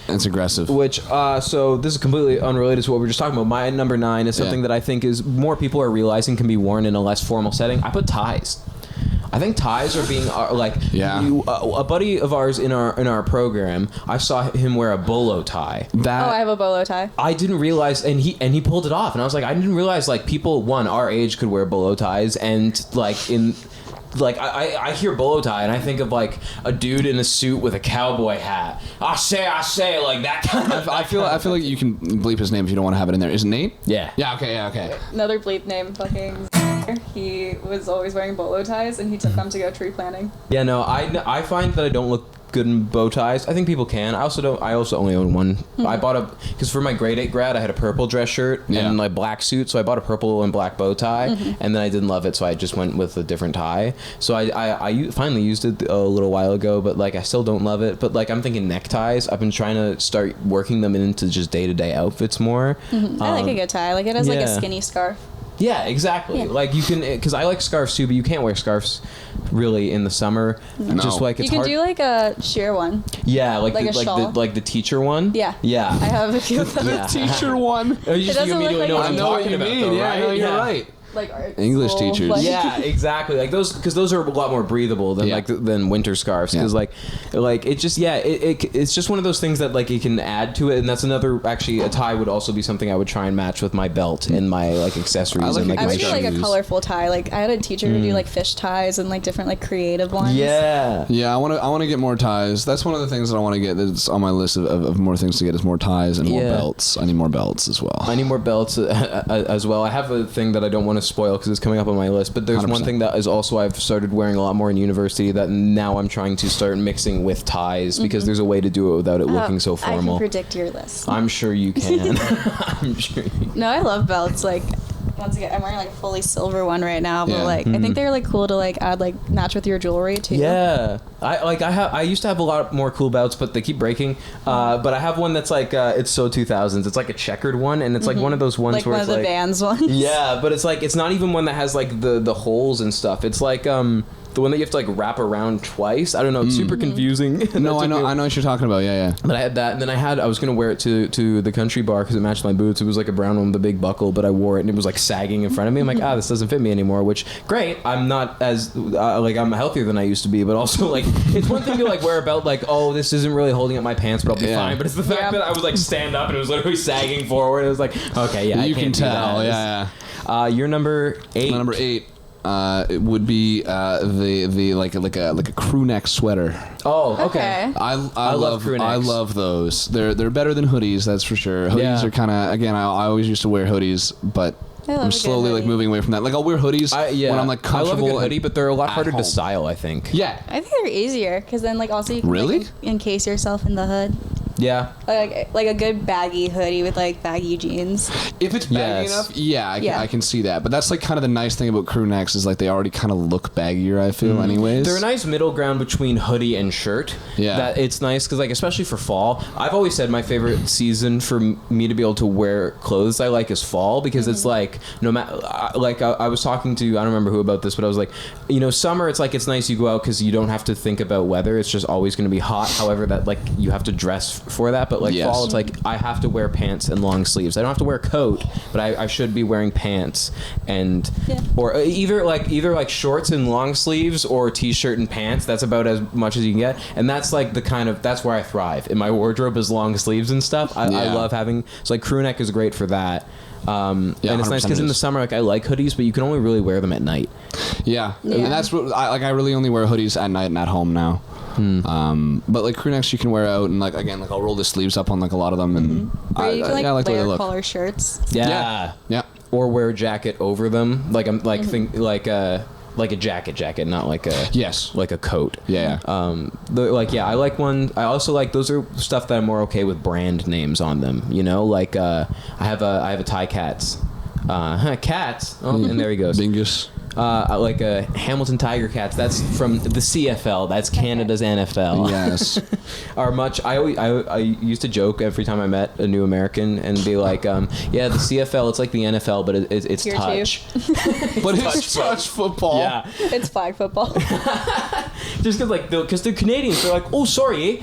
It's aggressive. Which so this is completely unrelated to what we were just talking about. My number 9 is something that I think is more people are realizing can be worn in a less formal setting. I put ties. I think ties are being a buddy of ours in our program. I saw him wear a bolo tie. I have a bolo tie. I didn't realize, and he pulled it off, and I was like, I didn't realize like people our age could wear bolo ties, and like like I hear bolo tie and I think of like a dude in a suit with a cowboy hat. I say like that kind of. I feel like you can bleep his name if you don't want to have it in there. Is it Nate? Yeah. Yeah. Okay. Another bleep name, fucking. He was always wearing bolo ties, and he took them to go tree planting. Yeah, no, I find that I don't look good in bow ties. I think people can. I also only own one. I bought because for my grade 8 grad I had a purple dress shirt and like black suit, so I bought a purple and black bow tie, and then I didn't love it, so I just went with a different tie. So I finally used it a little while ago, but like I still don't love it. But like I'm thinking neckties. I've been trying to start working them into just day-to-day outfits more. I like a good tie. Like it has like a skinny scarf. Yeah, exactly. Yeah. Like you can, because I like scarves too, but you can't wear scarves really in the summer. No. Just like it's you can hard. do like a sheer one. Yeah, like a shawl. the teacher one. Yeah. Yeah. I have a few of them. The teacher one. You immediately know what I'm talking about. Though, yeah, right? no, you're right. Like art English school, teachers. like- Yeah, exactly. Like those, because those are a lot more breathable than than winter scarves. Because like it just it's just one of those things that like it can add to it, and that's another actually a tie would also be something I would try and match with my belt and my like accessories and like I my would do like a colorful tie. Like I had a teacher who do like fish ties and like different like creative ones. Yeah. Yeah, I want to get more ties. That's one of the things that I want to get. That's on my list of more things to get is more ties and more belts. I need more belts as well. I need more belts as well. I have a thing that I don't want to spoil because it's coming up on my list, but there's 100%. One thing that is also I've started wearing a lot more in university that now I'm trying to start mixing with ties because there's a way to do it without it looking so formal. I can predict your list. I'm sure you can. I'm sure you can. No, I love belts. Like once again, I'm wearing like a fully silver one right now, but like I think they're like cool to like add like match with your jewelry too. Yeah, I used to have a lot more cool belts, but they keep breaking. But I have one that's like it's so 2000s. It's like a checkered one, and it's like one of those ones like where one it's of the like Vans ones. Yeah, but it's like it's not even one that has like the holes and stuff. It's like the one that you have to like wrap around twice. I don't know. It's super confusing. No, I know what you're talking about. Yeah. But I had that, and then I was gonna wear it to the country bar because it matched my boots. It was like a brown one with a big buckle, but I wore it and it was like sagging in front of me. I'm like, this doesn't fit me anymore. Which great. I'm not as like I'm healthier than I used to be, but also like it's one thing to like wear a belt like this isn't really holding up my pants, but I'll be fine. But it's the fact that I was like stand up and it was literally sagging forward. It was like okay, yeah, you I can't can tell. do that. Yeah. You're number 8. My number 8. It would be the like a crew neck sweater. Oh, okay. I love crew necks. I love those. They're better than hoodies, that's for sure. Hoodies are kind of I always used to wear hoodies, but I'm slowly like moving away from that. Like I'll wear hoodies when I'm like comfortable. I love a good hoodie, but they're a lot harder to style, I think. Yeah. I think they're easier because then like also you can really like, encase yourself in the hood. Yeah. Like a good baggy hoodie with like baggy jeans. If it's baggy enough, I can see that. But that's like kind of the nice thing about crew necks is like they already kind of look baggier, I feel, anyways. They're a nice middle ground between hoodie and shirt. Yeah. That it's nice because like especially for fall, I've always said my favorite season for me to be able to wear clothes I like is fall because it's like no matter like I was talking to I don't remember who about this, but I was like, summer it's like it's nice you go out because you don't have to think about weather. It's just always going to be hot. However, that like you have to dress for that, but like fall it's like I have to wear pants and long sleeves. I don't have to wear a coat, but I should be wearing pants and or either like shorts and long sleeves or t-shirt and pants. That's about as much as you can get, and that's like that's where I thrive in my wardrobe is long sleeves and stuff. I love having like crew neck is great for that. And it's nice because in the summer like I like hoodies, but you can only really wear them at night. And that's what I really only wear hoodies at night and at home now. But like crew necks you can wear out, and like again like I'll roll the sleeves up on like a lot of them, and I like the way they look. Collar shirts. Yeah. Or wear a jacket over them, like I'm like think like a jacket, not like a like a coat. I like one. I also like those are stuff that I'm more okay with brand names on them. Like I have a Tie Cats. Cats. Oh, and there he goes. Bingus. Like a Hamilton Tiger Cats. That's from the CFL. That's Canada's NFL. Yes. Are much. I used to joke every time I met a new American and be like, the CFL. It's like the NFL, but it's Tier touch. But it's touch football. Yeah. It's flag football. Just because they're Canadians. They're like, oh sorry,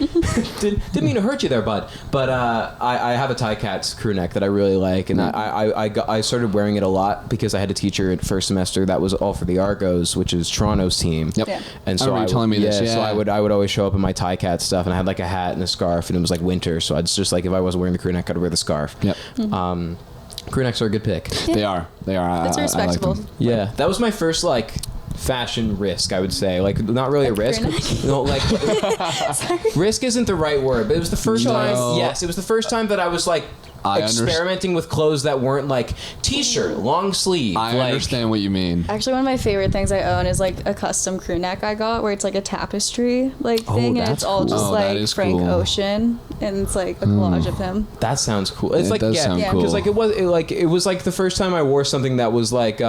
didn't mean to hurt you there, bud. But I have a Tie Cats crew neck that I really like, and I started wearing it a lot because I had a teacher at first semester that was all for the Argos, which is Toronto's team. Yep. Yeah. And so I remember you telling me this. So I would always show up in my Tie Cat stuff, and I had like a hat and a scarf, and it was like winter, so I'd just like if I wasn't wearing the crew neck, I'd wear the scarf. Yep. Crew necks are a good pick. Yeah. They are. It's respectable. That was my first like fashion risk, I would say. Like, not really a risk. No, like, risk isn't the right word, but it was the first time. Yes, it was the first time that I was like experimenting with clothes that weren't like t-shirt, long sleeve. I understand what you mean. Actually, one of my favorite things I own is like a custom crew neck I got, where it's like a tapestry like thing, and it's all just like Frank Ocean, and it's like a collage of him. That sounds cool. It's like does sound cool. because like it was like the first time I wore something that was like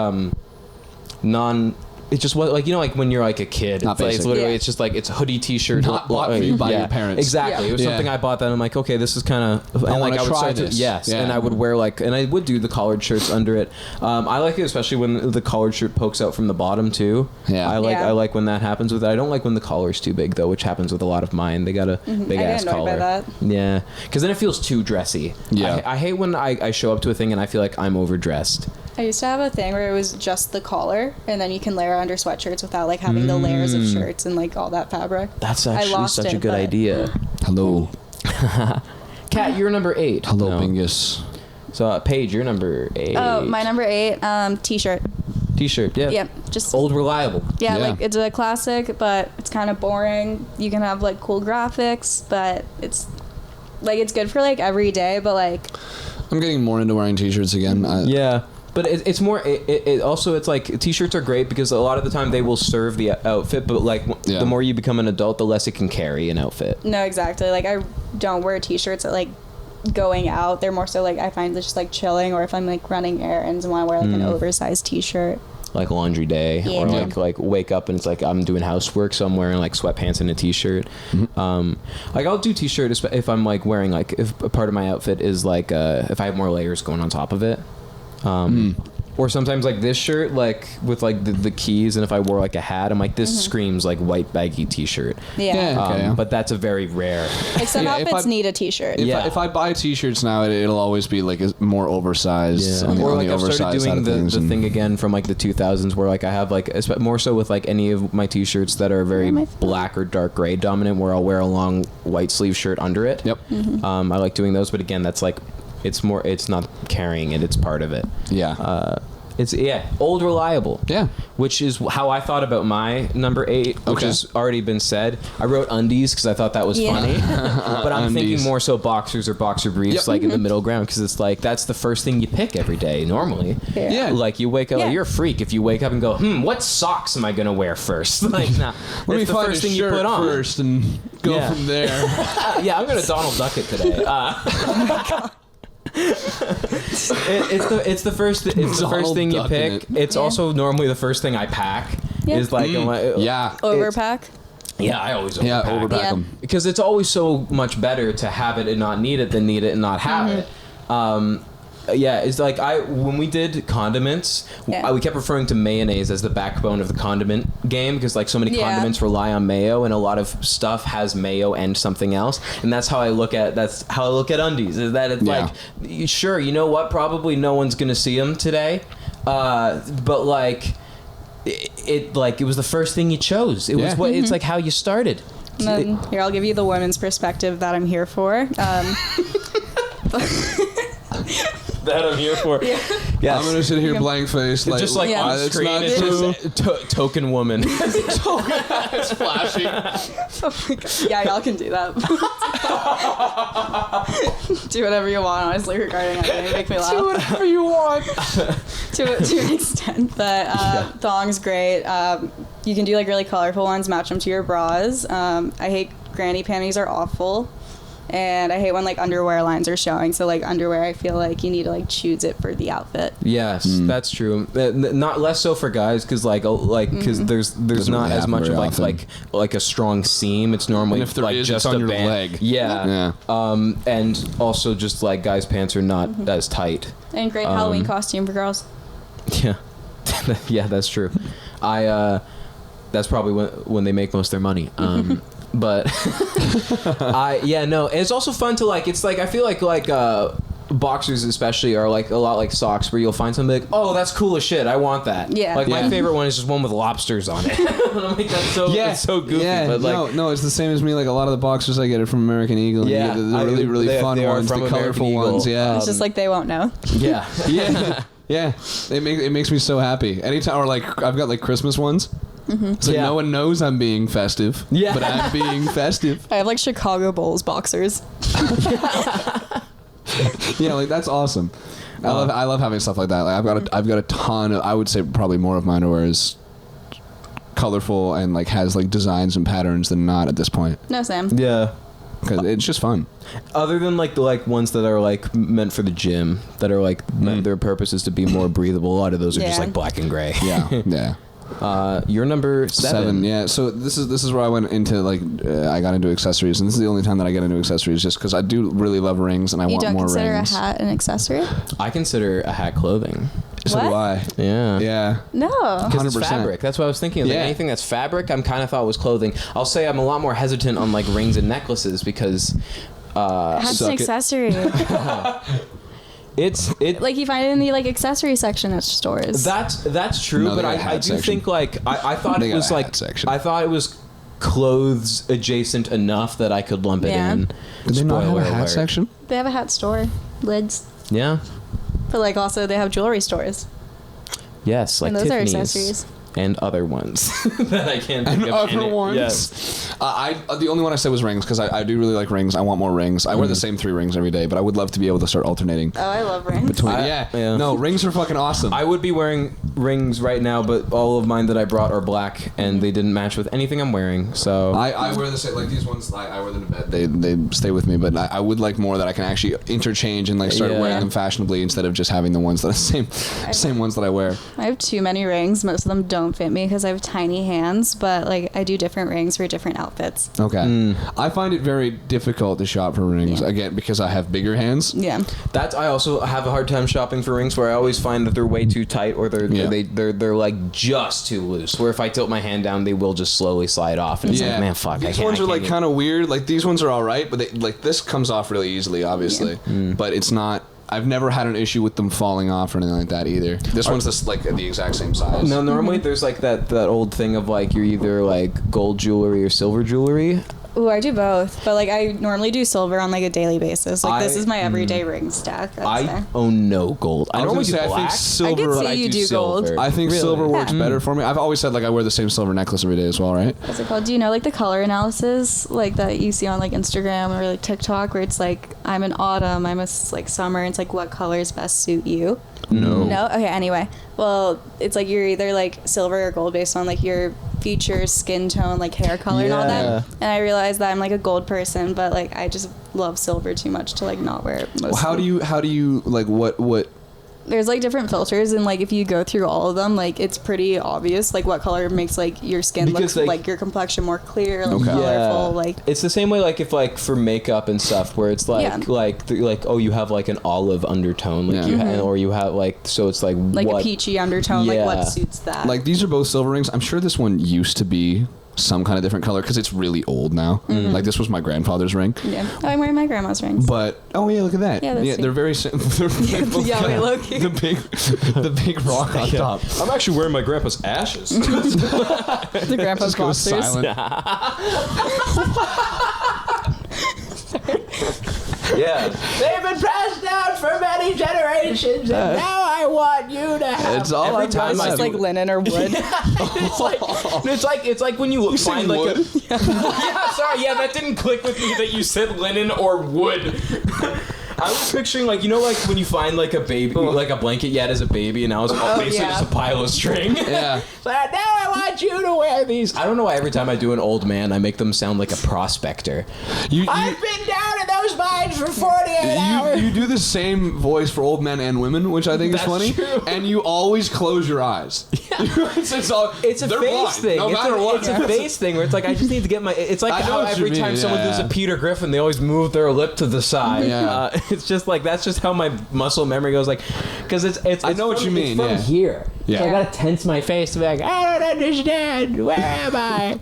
it just was like, you know, like when you're like a kid, Not it's literally, Yeah. it's just like, it's a hoodie t-shirt. Not bought for you by your parents. Exactly. Yeah. It was something I bought that I'm like, okay, this is kind of, and like I would try start this. to, yes, Yeah. and I would wear like, and I would do the collared shirts under it. I like it especially when the collared shirt pokes out from the bottom too. Yeah. I like when that happens with it. I don't like when the collar's too big though, which happens with a lot of mine. They got a big ass collar. By that. Yeah, because then it feels too dressy. Yeah. I hate when I show up to a thing and I feel like I'm overdressed. I used to have a thing where it was just the collar, and then you can layer under sweatshirts without like having the layers of shirts and like all that fabric. That's actually lost such a it, good but- idea. Hello. Kat, you're number 8. Hello, No. Bingus. So, Paige, you're number 8. Oh, my number 8, t-shirt. T-shirt, yeah. Yep, just Old reliable. yeah, Yeah. like it's a classic, but it's kind of boring. You can have like cool graphics, but it's like it's good for like every day. But like, I'm getting more into wearing t-shirts again. Yeah. But it's more. It also, it's like t-shirts are great because a lot of the time they will serve the outfit, but like Yeah. the more you become an adult, the less it can carry an outfit. no, exactly. Like I don't wear t-shirts at like going out. They're more so like I find it's just like chilling, or if I'm like running errands and want to wear like an oversized t-shirt. Like laundry day, Yeah. or like wake up and it's like I'm doing housework, so I'm wearing like sweatpants and a t-shirt. Like I'll do t-shirt if I'm like wearing like, if a part of my outfit is like if I have more layers going on top of it. Or sometimes like this shirt, like with like the keys, and if I wore like a hat, I'm like, this screams like white baggy t-shirt. Yeah. Okay, yeah. But that's a very rare. Like some Yeah, if outfits I- need a t-shirt. If I buy t-shirts now, it'll always be like more oversized. Yeah. On the, Or on like the I've started oversized side doing of the things, and- thing again from like the 2000s where like I have like more so with like any of my t-shirts that are very my phone. black or dark gray dominant, where I'll wear a long white sleeve shirt under it. Yep. I like doing those, but again, that's like, it's not carrying it, it's part of it. Yeah. It's old reliable. Yeah. Which is how I thought about my number 8, which Okay. has already been said. I wrote undies because I thought that was Yeah. funny, but I'm thinking Undies. more so boxers or boxer briefs, Yep. like in the middle ground, because it's like that's the first thing you pick every day normally. Yeah. Like you wake up, Yeah. like, you're a freak if you wake up and go, what socks am I gonna wear first? Like, nah, Let me it's the find first a thing you shirt put on first and go Yeah. from there. Yeah, I'm gonna Donald Duck it today. It's the first Donald thing you Ducking pick. it. It's also normally the first thing I pack. Yeah. Is like Yeah. Overpack. yeah, I always Yeah, overpack. overpack Yeah. them. Because it's always so much better to have it and not need it than need it and not have it. It's like when we did condiments, Yeah. we kept referring to mayonnaise as the backbone of the condiment game, because like so many Yeah. condiments rely on mayo, and a lot of stuff has mayo and something else, and that's how I look at undies. Is that it's Yeah. like, sure, you know what? Probably no one's gonna see them today, but like it was the first thing you chose. It was Yeah. what it's like how you started. And then here, I'll give you the women's perspective that I'm here for. That I'm here for. Yes. I'm gonna sit here blank faced, like Just like Yeah. on it's screen, not it's true. just token woman. It's flashing. Oh my God. Yeah, y'all can do that. Do whatever you want, honestly, regarding that. Make me laugh. Do whatever you want. to an extent, but thongs great. You can do like really colorful ones, match them to your bras. I hate granny panties are awful, and I hate when like underwear lines are showing. So like underwear, I feel like you need to like choose it for the outfit. Yes, that's true. Not less so for guys, because because there's Doesn't not really as happen much of very like a strong seam. It's normally And if there like is, just it's on a your band. leg. Yeah. And also just like guys' pants are not as tight. And great Halloween costume for girls. Yeah, yeah, that's true. That's probably when they make most of their money. But it's also fun to like. It's like I feel like boxers especially are like a lot like socks, where you'll find something like, oh, that's cool as shit, I want that. Yeah. Like my Yeah. favorite one is just one with lobsters on it. And I'm like, that's so it's so goofy. Yeah, but like, no, it's the same as me. Like a lot of the boxers I get it from American Eagle. And Yeah, you get the really they fun are ones, from the American colorful Eagle. ones. Yeah, It's just like they won't know. yeah, yeah. Yeah, it makes me so happy. Anytime, or like I've got like Christmas ones. It's like no one knows I'm being festive. Yeah, but I'm being festive. I have like Chicago Bulls boxers. Yeah, like that's awesome. I love having stuff like that. Like I've got a ton of, I would say probably more of mine are is colorful and like has like designs and patterns than not at this point. No, Sam. Yeah. Because it's just fun. Other than like the ones that are like meant for the gym, that are like their purpose is to be more breathable. A lot of those are just like black and gray. Yeah, yeah. You're number 7. Yeah. So this is where I went into like I got into accessories, and this is the only time that I get into accessories, just because I do really love rings and I want more rings. You don't consider a hat an accessory? I consider a hat clothing. So do I. Yeah. Yeah. No. 'Cause it's fabric. That's what I was thinking. Like anything that's fabric, I'm kind of thought was clothing. I'll say I'm a lot more hesitant on like rings and necklaces because hat's an accessory. It's like you find it in the like accessory section at stores. That's true, No, but I do think like I thought it was like section. I thought it was clothes adjacent enough that I could lump it in. Did they not have a Spoiler hat alert. section? They have a hat store, lids, Yeah. but like also they have jewelry stores. Yes, like And those Tiffany's are accessories. and other ones that I can't think And of. other ones. Yes. The only one I said was rings because I do really like rings. I want more rings. I wear the same 3 rings every day, but I would love to be able to start alternating. Oh, I love rings. Between Yeah. No, rings are fucking awesome. I would be wearing rings right now, but all of mine that I brought are black, and they didn't match with anything I'm wearing. So I wear the same, like these ones. I wear them to bed. They stay with me, but I would like more that I can actually interchange and like start wearing them fashionably instead of just having the ones that are same ones that I wear. I have too many rings. Most of them don't fit me because I have tiny hands, but like I do different rings for different outfits. Okay. I find it very difficult to shop for rings again because I have bigger hands. Yeah. I also have a hard time shopping for rings where I always find that they're way too tight or they're like just too loose. Where if I tilt my hand down, they will just slowly slide off, and it's like, man, fuck. These ones are like kind of weird. Like these ones are all right, but like this comes off really easily, obviously. But it's not. I've never had an issue with them falling off or anything like that either. This one's just like the exact same size. No, normally there's like that old thing of like you're either like gold jewelry or silver jewelry. Ooh, I do both, but like I normally do silver on like a daily basis. Like this is my everyday ring stack. I own no gold. I normally do black. I think silver. I can see but you I do gold. I think silver works better for me. I've always said like I wear the same silver necklace every day as well, right? What's it called? Do you know like the color analysis like that you see on like Instagram or like TikTok where it's like I'm an autumn, I'm a like summer, and it's like what colors best suit you? No? Okay, anyway. Well, it's like you're either like silver or gold based on like your features, skin tone, like hair color and all that. And I realized that I'm like a gold person, but like I just love silver too much to like not wear it most. Well, how do you like what there's like different filters, and like if you go through all of them, like it's pretty obvious like what color makes like your skin look like your complexion more clear, like colorful. Like it's the same way like if like for makeup and stuff where it's like like oh you have like an olive undertone like you or you have like so it's like a peachy undertone like what suits that. Like these are both silver rings. I'm sure this one used to be some kind of different color because it's really old now. Like this was my grandfather's ring. Yeah, I'm wearing my grandma's rings. But look at that. Yeah, they're very the big rock on top. I'm actually wearing my grandpa's ashes. The grandpa's boxers. Silent. Yeah, they've been passed down for many generations, and now I want you to have. It's all every time it's just like linen or wood. it's like when you find like wood? that didn't click with me that you said linen or wood. I was picturing like like when you find like a baby like a blanket yet as a baby, and now it's basically just a pile of string. Yeah. So now I want you to wear these. I don't know why every time I do an old man, I make them sound like a prospector. I've been down in those mines for 48 hours. You do the same voice for old men and women, which I think is funny. True. And you always close your eyes. Yeah. it's a face thing. No matter what. It's a face thing where it's like I just need to get my. It's like how every time someone does a Peter Griffin, they always move their lip to the side. Yeah. It's just like that's just how my muscle memory goes. Like, because it's I know what you mean. It's from here. Yeah. So I gotta tense my face to be like, I don't understand. Where am I?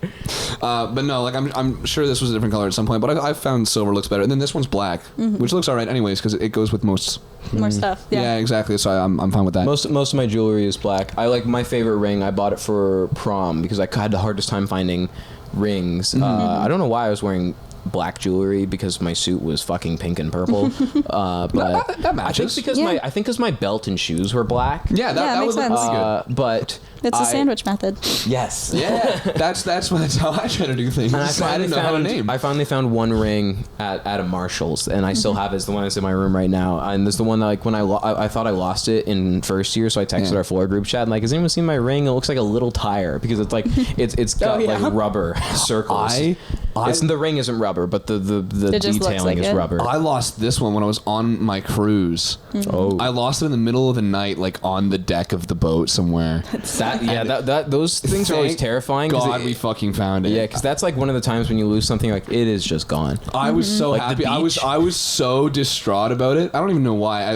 But no, like I'm sure this was a different color at some point. But I found silver looks better. And then this one's black, which looks alright anyways because it goes with most. More stuff. Yeah, exactly. So I'm fine with that. Most of my jewelry is black. I like my favorite ring. I bought it for prom because I had the hardest time finding rings. I don't know why I was wearing black jewelry because my suit was fucking pink and purple. But that matches. I think because my belt and shoes were black. Yeah, that makes would look sense. pretty good. But It's a sandwich method. Yes. Yeah, that's how I try to do things. And I didn't know how to name. I finally found one ring at a Marshall's, and I still have it. It's the one that's in my room right now. And this is the one that, like, when I thought I lost it in first year, so I texted our floor group chat and like, has anyone seen my ring? It looks like a little tire because it's like it's got like rubber circles. The ring isn't rubber, but the detailing is rubber. I lost this one when I was on my cruise. Oh, I lost it in the middle of the night, like on the deck of the boat somewhere. Those things are always terrifying. God, we fucking found it. Yeah, because that's like one of the times when you lose something, like it is just gone. I was so Like happy. the beach. I was so distraught about it. I don't even know why.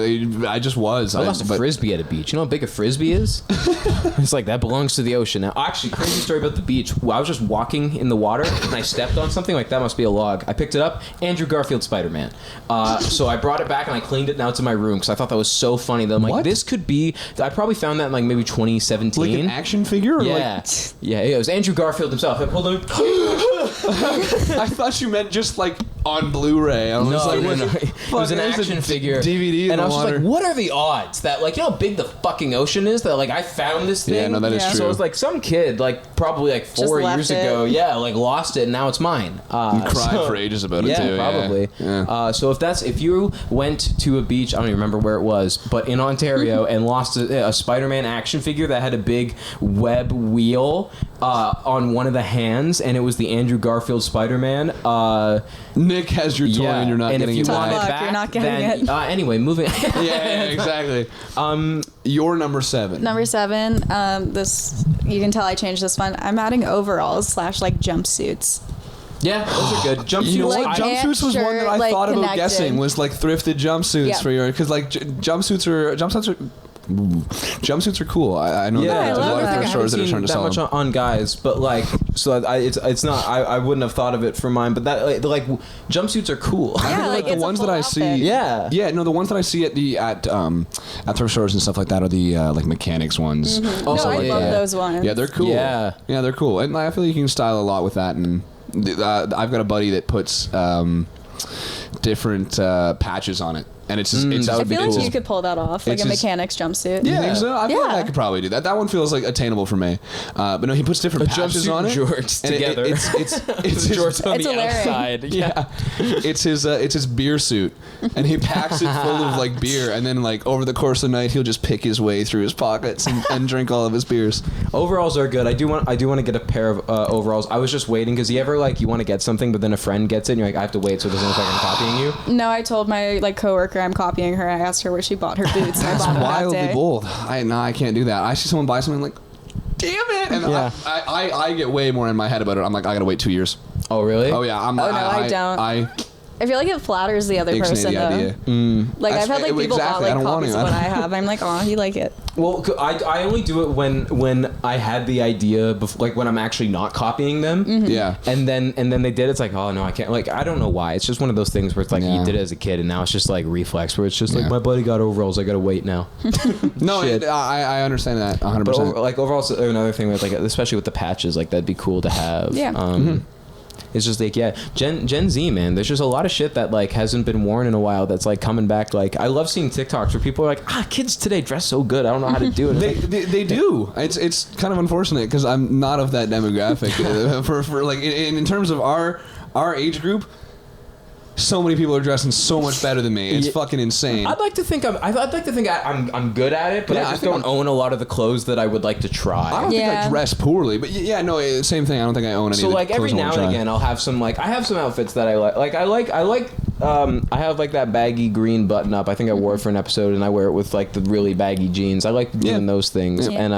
I just was. I lost a frisbee at a beach. You know how big a frisbee is? It's like that belongs to the ocean. Now, actually, crazy story about the beach. I was just walking in the water and I stepped on something like that must be a log. I picked it up. Andrew Garfield Spider-Man. So I brought it back and I cleaned it. Now it's in my room because I thought that was so funny. That I'm like, this could be. I probably found that in like maybe 2017. Like an action figure? Or yeah. Yeah, it was Andrew Garfield himself. I pulled him. I thought you meant just like on Blu-ray. I was like, no. It was an action figure. DVD and I was water. just like, what are the odds that, like, you know how big the fucking ocean is? That, like, I found this thing? Yeah, no, that is true. So it was like some kid, like, probably like 4 years ago, like, lost it, and now it's mine. You cried for ages about it, too. Probably. Yeah. So if you went to a beach, I don't even remember where it was, but in Ontario, and lost a Spider-Man action figure that had a big web wheel on one of the hands, and it was the Andrew Garfield Spider-Man. Nick has your toy and you're not getting it back. You're not getting it. Anyway, moving. Yeah, exactly. Your number 7. Number 7. This, you can tell I changed this one. I'm adding overalls / like jumpsuits. Yeah, those are good. Jumpsuits. You know what? Like Jumpsuits was one that I thought about guessing was like thrifted jumpsuits for your, because like jumpsuits are cool. I know that there's a lot of thrift stores that are trying to sell them. That much on guys, but like, so it's not. I wouldn't have thought of it for mine, but that like jumpsuits are cool. Yeah, like the it's ones a that I full see. outfit. Yeah. No, the ones that I see at thrift stores and stuff like that are the like mechanics ones. Mm-hmm. No, I love those ones. Yeah, they're cool. Yeah, they're cool, and I feel like you can style a lot with that. And I've got a buddy that puts different patches on it. And it's just, I feel like you could pull that off, like a mechanic's jumpsuit. Yeah, think so? I feel like I could probably do that. That one feels like attainable for me. But no, he puts different patches on it. Jorts together. It's jorts on it's the hilarious. outside. Yeah, it's his beer suit, and he packs it full of like beer, and then like over the course of the night, he'll just pick his way through his pockets and drink all of his beers. Overalls are good. I do want to get a pair of overalls. I was just waiting because you ever like you want to get something, but then a friend gets it, and you're like, I have to wait, so it doesn't look like I'm copying you. No, I told my like coworker I'm copying her. I asked her where she bought her boots. That's I bought wildly that day. bold. I can't do that. I see someone buy something, like, damn it, and I get way more in my head about it. I'm like, I gotta wait 2 years. Oh really? Oh yeah. I don't. I feel like it flatters the other person though. Idea. Like I've had like people bought like copies of what I have. I'm like, oh, you like it. Well, I only do it when I had the idea before, like when I'm actually not copying them. Mm-hmm. Yeah. And then they did. It's like, oh no, I can't. Like I don't know why. It's just one of those things where it's like you did it as a kid, and now it's just like reflex, where it's just like my buddy got overalls. I gotta wait now. No, I understand that 100%. But like overalls are another thing with like, especially with the patches, like that'd be cool to have. Yeah. It's just like, Gen Z, man, there's just a lot of shit that like hasn't been worn in a while that's like coming back. Like I love seeing TikToks where people are like, kids today dress so good, I don't know how to do it. They do. It's kind of unfortunate because I'm not of that demographic. for like in terms of our age group, so many people are dressing so much better than me. It's fucking insane. I'd like to think I'm good at it, but I just don't own a lot of the clothes that I would like to try. I don't think I dress poorly, but same thing. I don't think I own any. So of the like every clothes now and again, I'll have some like I have some outfits that I like. Like I have like that baggy green button up. I think I wore it for an episode, and I wear it with like the really baggy jeans. I like doing those things, and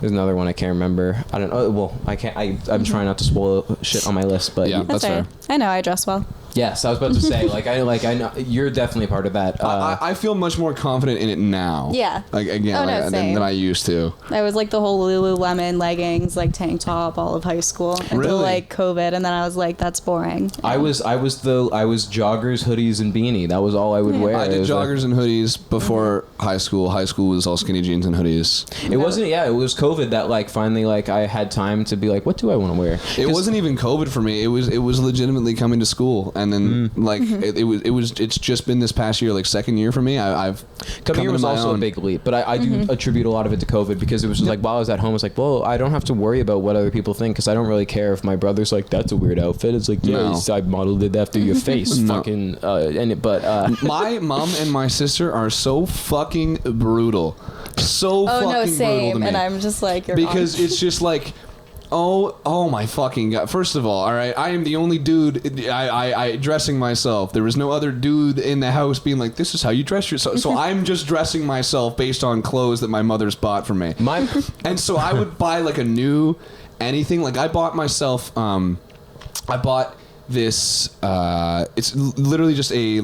there's another one I can't remember. I don't know. Well, I can't. I'm trying not to spoil shit on my list, but that's fair. I know I dress well. Yes, I was about to say, I know you're definitely a part of that. I feel much more confident in it now. Yeah. Like again, than I used to. I was like the whole Lululemon leggings, like tank top, all of high school until like COVID, and then I was like, that's boring. I was joggers, hoodies, and beanie. That was all I would wear. I did joggers and hoodies before high school. High school was all skinny jeans and hoodies. It wasn't. Yeah, it was COVID that like finally like I had time to be like, what do I want to wear? It wasn't even COVID for me. It was legitimately coming to school, and then it's just been this past year, like second year for me. I've coming here was also a big leap, but I do attribute a lot of it to COVID because it was just like while I was at home, it's like, well, I don't have to worry about what other people think because I don't really care if my brother's like, that's a weird outfit. It's like, I modeled it after your face, fucking. My mom and my sister are so fucking brutal, brutal to me. And I'm just like, because it's just like. Oh my fucking god! First of all right, I am the only dude. I dressing myself. There was no other dude in the house being like, "This is how you dress yourself." So I'm just dressing myself based on clothes that my mother's bought for me. And so I would buy like a new anything. Like I bought myself. I bought this. It's literally just a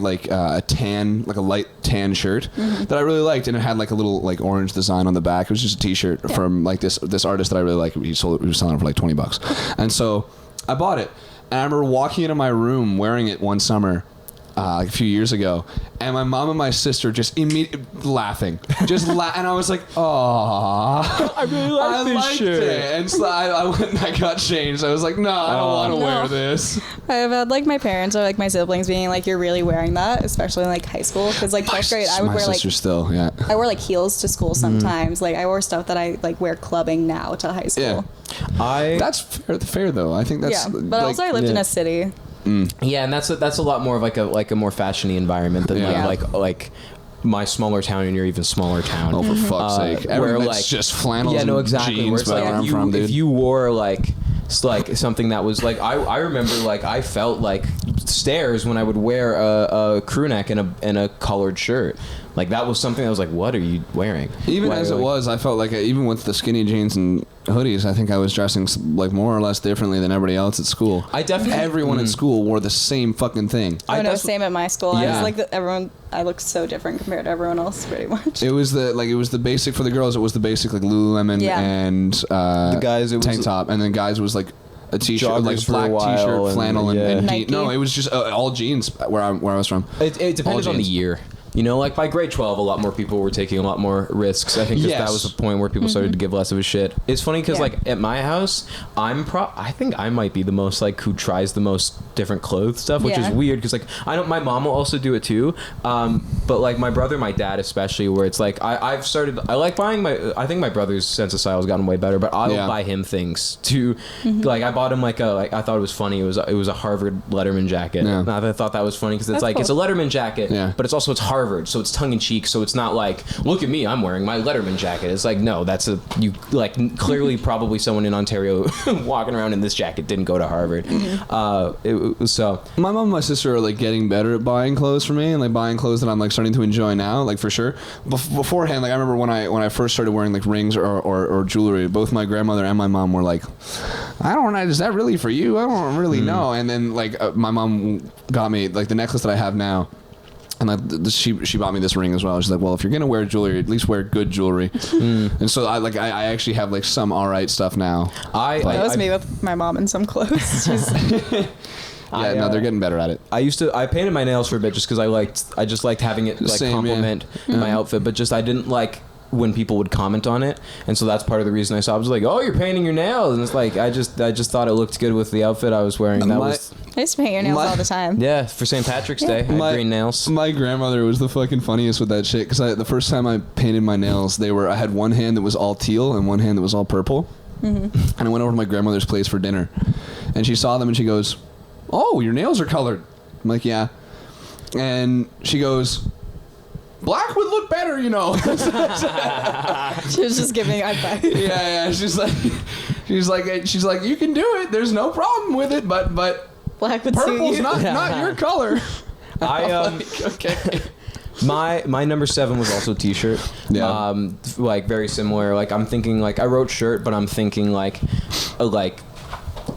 tan, like a light tan shirt that I really liked, and it had like a little like orange design on the back. It was just a T-shirt from like this artist that I really like. He was selling it for like $20, and so I bought it. And I remember walking into my room wearing it one summer. A few years ago, and my mom and my sister just immediately laughing, and I was like, "Aww, I really like this shirt." And so I went and I got changed. I was like, "No, I don't want to wear this." I've had like my parents or like my siblings being like, "You're really wearing that," especially in like high school, because like 12th grade I would wear like I wore like heels to school sometimes. Like I wore stuff that I like wear clubbing now to high school. Yeah. That's fair though. I think that's but also I lived in a city. Yeah, and that's a lot more of like a more fashiony environment than like my smaller town and your even smaller town. Oh, for fuck's sake! Where like just flannels exactly. and jeans. Where it's like if you wore like something that was like I remember like I felt like stairs when I would wear a crew neck and a collared shirt. Like that was something I was like, what are you wearing? Even as it was, I felt like even with the skinny jeans and hoodies, I think I was dressing like more or less differently than everybody else at school. Everyone at school wore the same fucking thing. Same at my school. Yeah. I was like everyone. I looked so different compared to everyone else, pretty much. It was the basic for the girls. It was the basic like Lululemon and the guys it was tank top, and then guys was like a t-shirt, like black t-shirt, flannel, and jeans. No, it was just all jeans where I was from. It depended on the year. You know, like by grade 12, a lot more people were taking a lot more risks. I think that was the point where people started to give less of a shit. It's funny because like at my house, I think I might be the most like who tries the most different clothes stuff, which is weird because like my mom will also do it too. But like my brother, my dad especially, where it's like I like buying I think my brother's sense of style has gotten way better, but I'll buy him things too. Like I bought him I thought it was funny. It was a Harvard Letterman jacket. And I thought that was funny because it's like cool. It's a Letterman jacket, but it's Harvard. So it's tongue-in-cheek, so it's not like, look at me, I'm wearing my Letterman jacket. It's like, no, clearly probably someone in Ontario walking around in this jacket didn't go to Harvard. So my mom and my sister are like getting better at buying clothes for me, and like buying clothes that I'm like starting to enjoy now, like for sure. Beforehand, like I remember when I first started wearing like rings or jewelry, both my grandmother and my mom were like, I don't know, is that really for you? I don't really know. And then like my mom got me like the necklace that I have now. And she bought me this ring as well. She's like, well, if you're gonna wear jewelry, at least wear good jewelry. And so I actually have like some alright stuff now. That was me with my mom in some clothes. They're getting better at it. I painted my nails for a bit just because I just liked having it like complement my outfit, but just I didn't like when people would comment on it, and so that's part of the reason I was like, oh, you're painting your nails, and it's like I just thought it looked good with the outfit I was wearing. I used to paint your nails all the time. Yeah, for St. Patrick's Day, I had green nails. My grandmother was the fucking funniest with that shit, because the first time I painted my nails, I had one hand that was all teal and one hand that was all purple, and I went over to my grandmother's place for dinner, and she saw them and she goes, oh, your nails are colored. I'm like, yeah, and she goes, black would look better, you know. She was just giving advice. Yeah. She's like, you can do it. There's no problem with it, but black would purple's not your color. Okay. My number 7 was also t-shirt. Yeah. Like very similar. Like I'm thinking like I wrote shirt, but I'm thinking like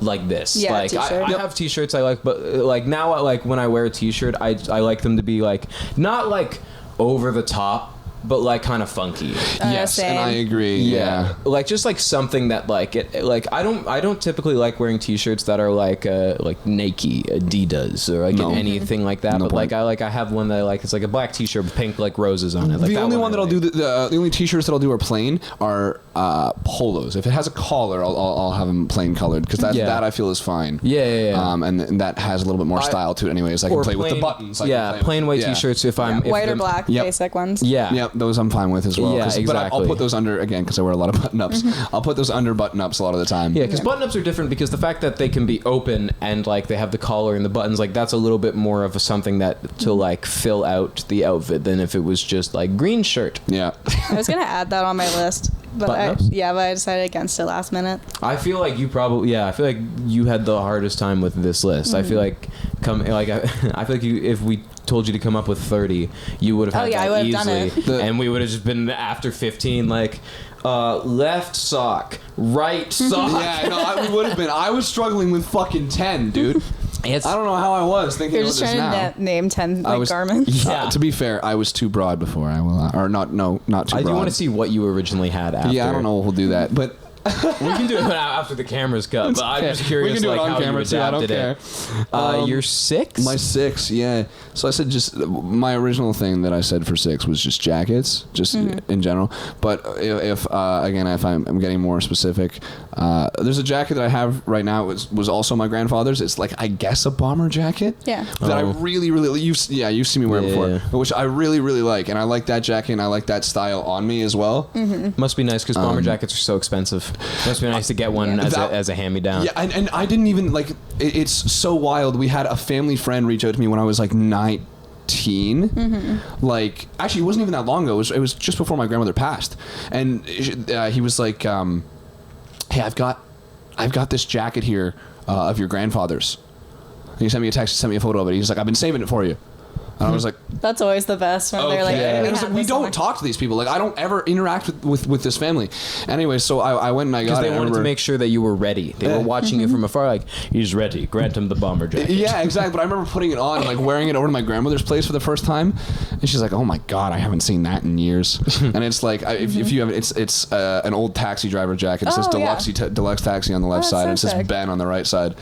like this. Yeah, like t-shirt. I have t-shirts I like, but like now, like when I wear a t-shirt, I like them to be like not like over the top, but like kind of funky. Yes, same. and I agree. Yeah. Like just like something that like it like I don't typically like wearing t-shirts that are like Nike, Adidas, or like anything like that. No but point. like I have one that I like. It's like a black t-shirt with pink like roses on it. Like The only one that I'll do, like. the only t-shirts that I'll do are plain are polos. If it has a collar, I'll have them plain colored because that I feel is fine. Yeah. And that has a little bit more style to it. Anyways, I can play with the buttons. Plain white t-shirts. If white or black, basic ones. Yep, those I'm fine with as well. Yeah, exactly. But I'll put those under, again, because I wear a lot of button-ups. I'll put those under button-ups a lot of the time. Yeah, because button-ups are different because the fact that they can be open and like they have the collar and the buttons, like that's a little bit more of something that to like fill out the outfit than if it was just like green shirt. Yeah. I was gonna add that on my list, but I decided against it last minute. I feel like you I feel like you had the hardest time with this list. I feel like I feel like if we told you to come up with 30, you would have had that easily, and we would have just been after 15 like left sock, right sock. Yeah, no, we would have been. I was struggling with fucking 10, dude. I don't know how I was thinking. You're just trying to name 10 garments. Yeah. To be fair, I was too broad before. I will, or not. No, not too broad. I do want to see what you originally had after. Yeah, I don't know if we'll do that, but. We can do it after the camera's cut, but I'm just curious. We can do it on how camera you too. I don't adapted care. You're 6? My 6, yeah. So I said just my original thing that I said for 6 was just jackets, just in general. But if I'm getting more specific, there's a jacket that I have right now. It was also my grandfather's. It's like I guess a bomber jacket. Yeah. That I really you've seen me wear before, which I really like, and I like that jacket and I like that style on me as well. Must be nice because bomber jackets are so expensive. Must be nice to get one as a hand-me-down. Yeah, and I didn't even like. It's so wild. We had a family friend reach out to me when I was like 19. Like, actually, it wasn't even that long ago. It was just before my grandmother passed, and he was like, "Hey, I've got this jacket here of your grandfather's." And he sent me a text, sent me a photo of it. He's like, "I've been saving it for you." And I was like, that's always the best when they're like, and I was like, we don't talk to these people. Like, I don't ever interact with this family. Anyway, so I went and I got it. Because they wanted to make sure that you were ready. They were watching you from afar, like, he's ready. Grant him the bomber jacket. Yeah, exactly. But I remember putting it on, like wearing it over to my grandmother's place for the first time, and she's like, "Oh my god, I haven't seen that in years." And it's like, if you have, it's an old taxi driver jacket. It says Deluxe Taxi on the left side, and it says Ben on the right side.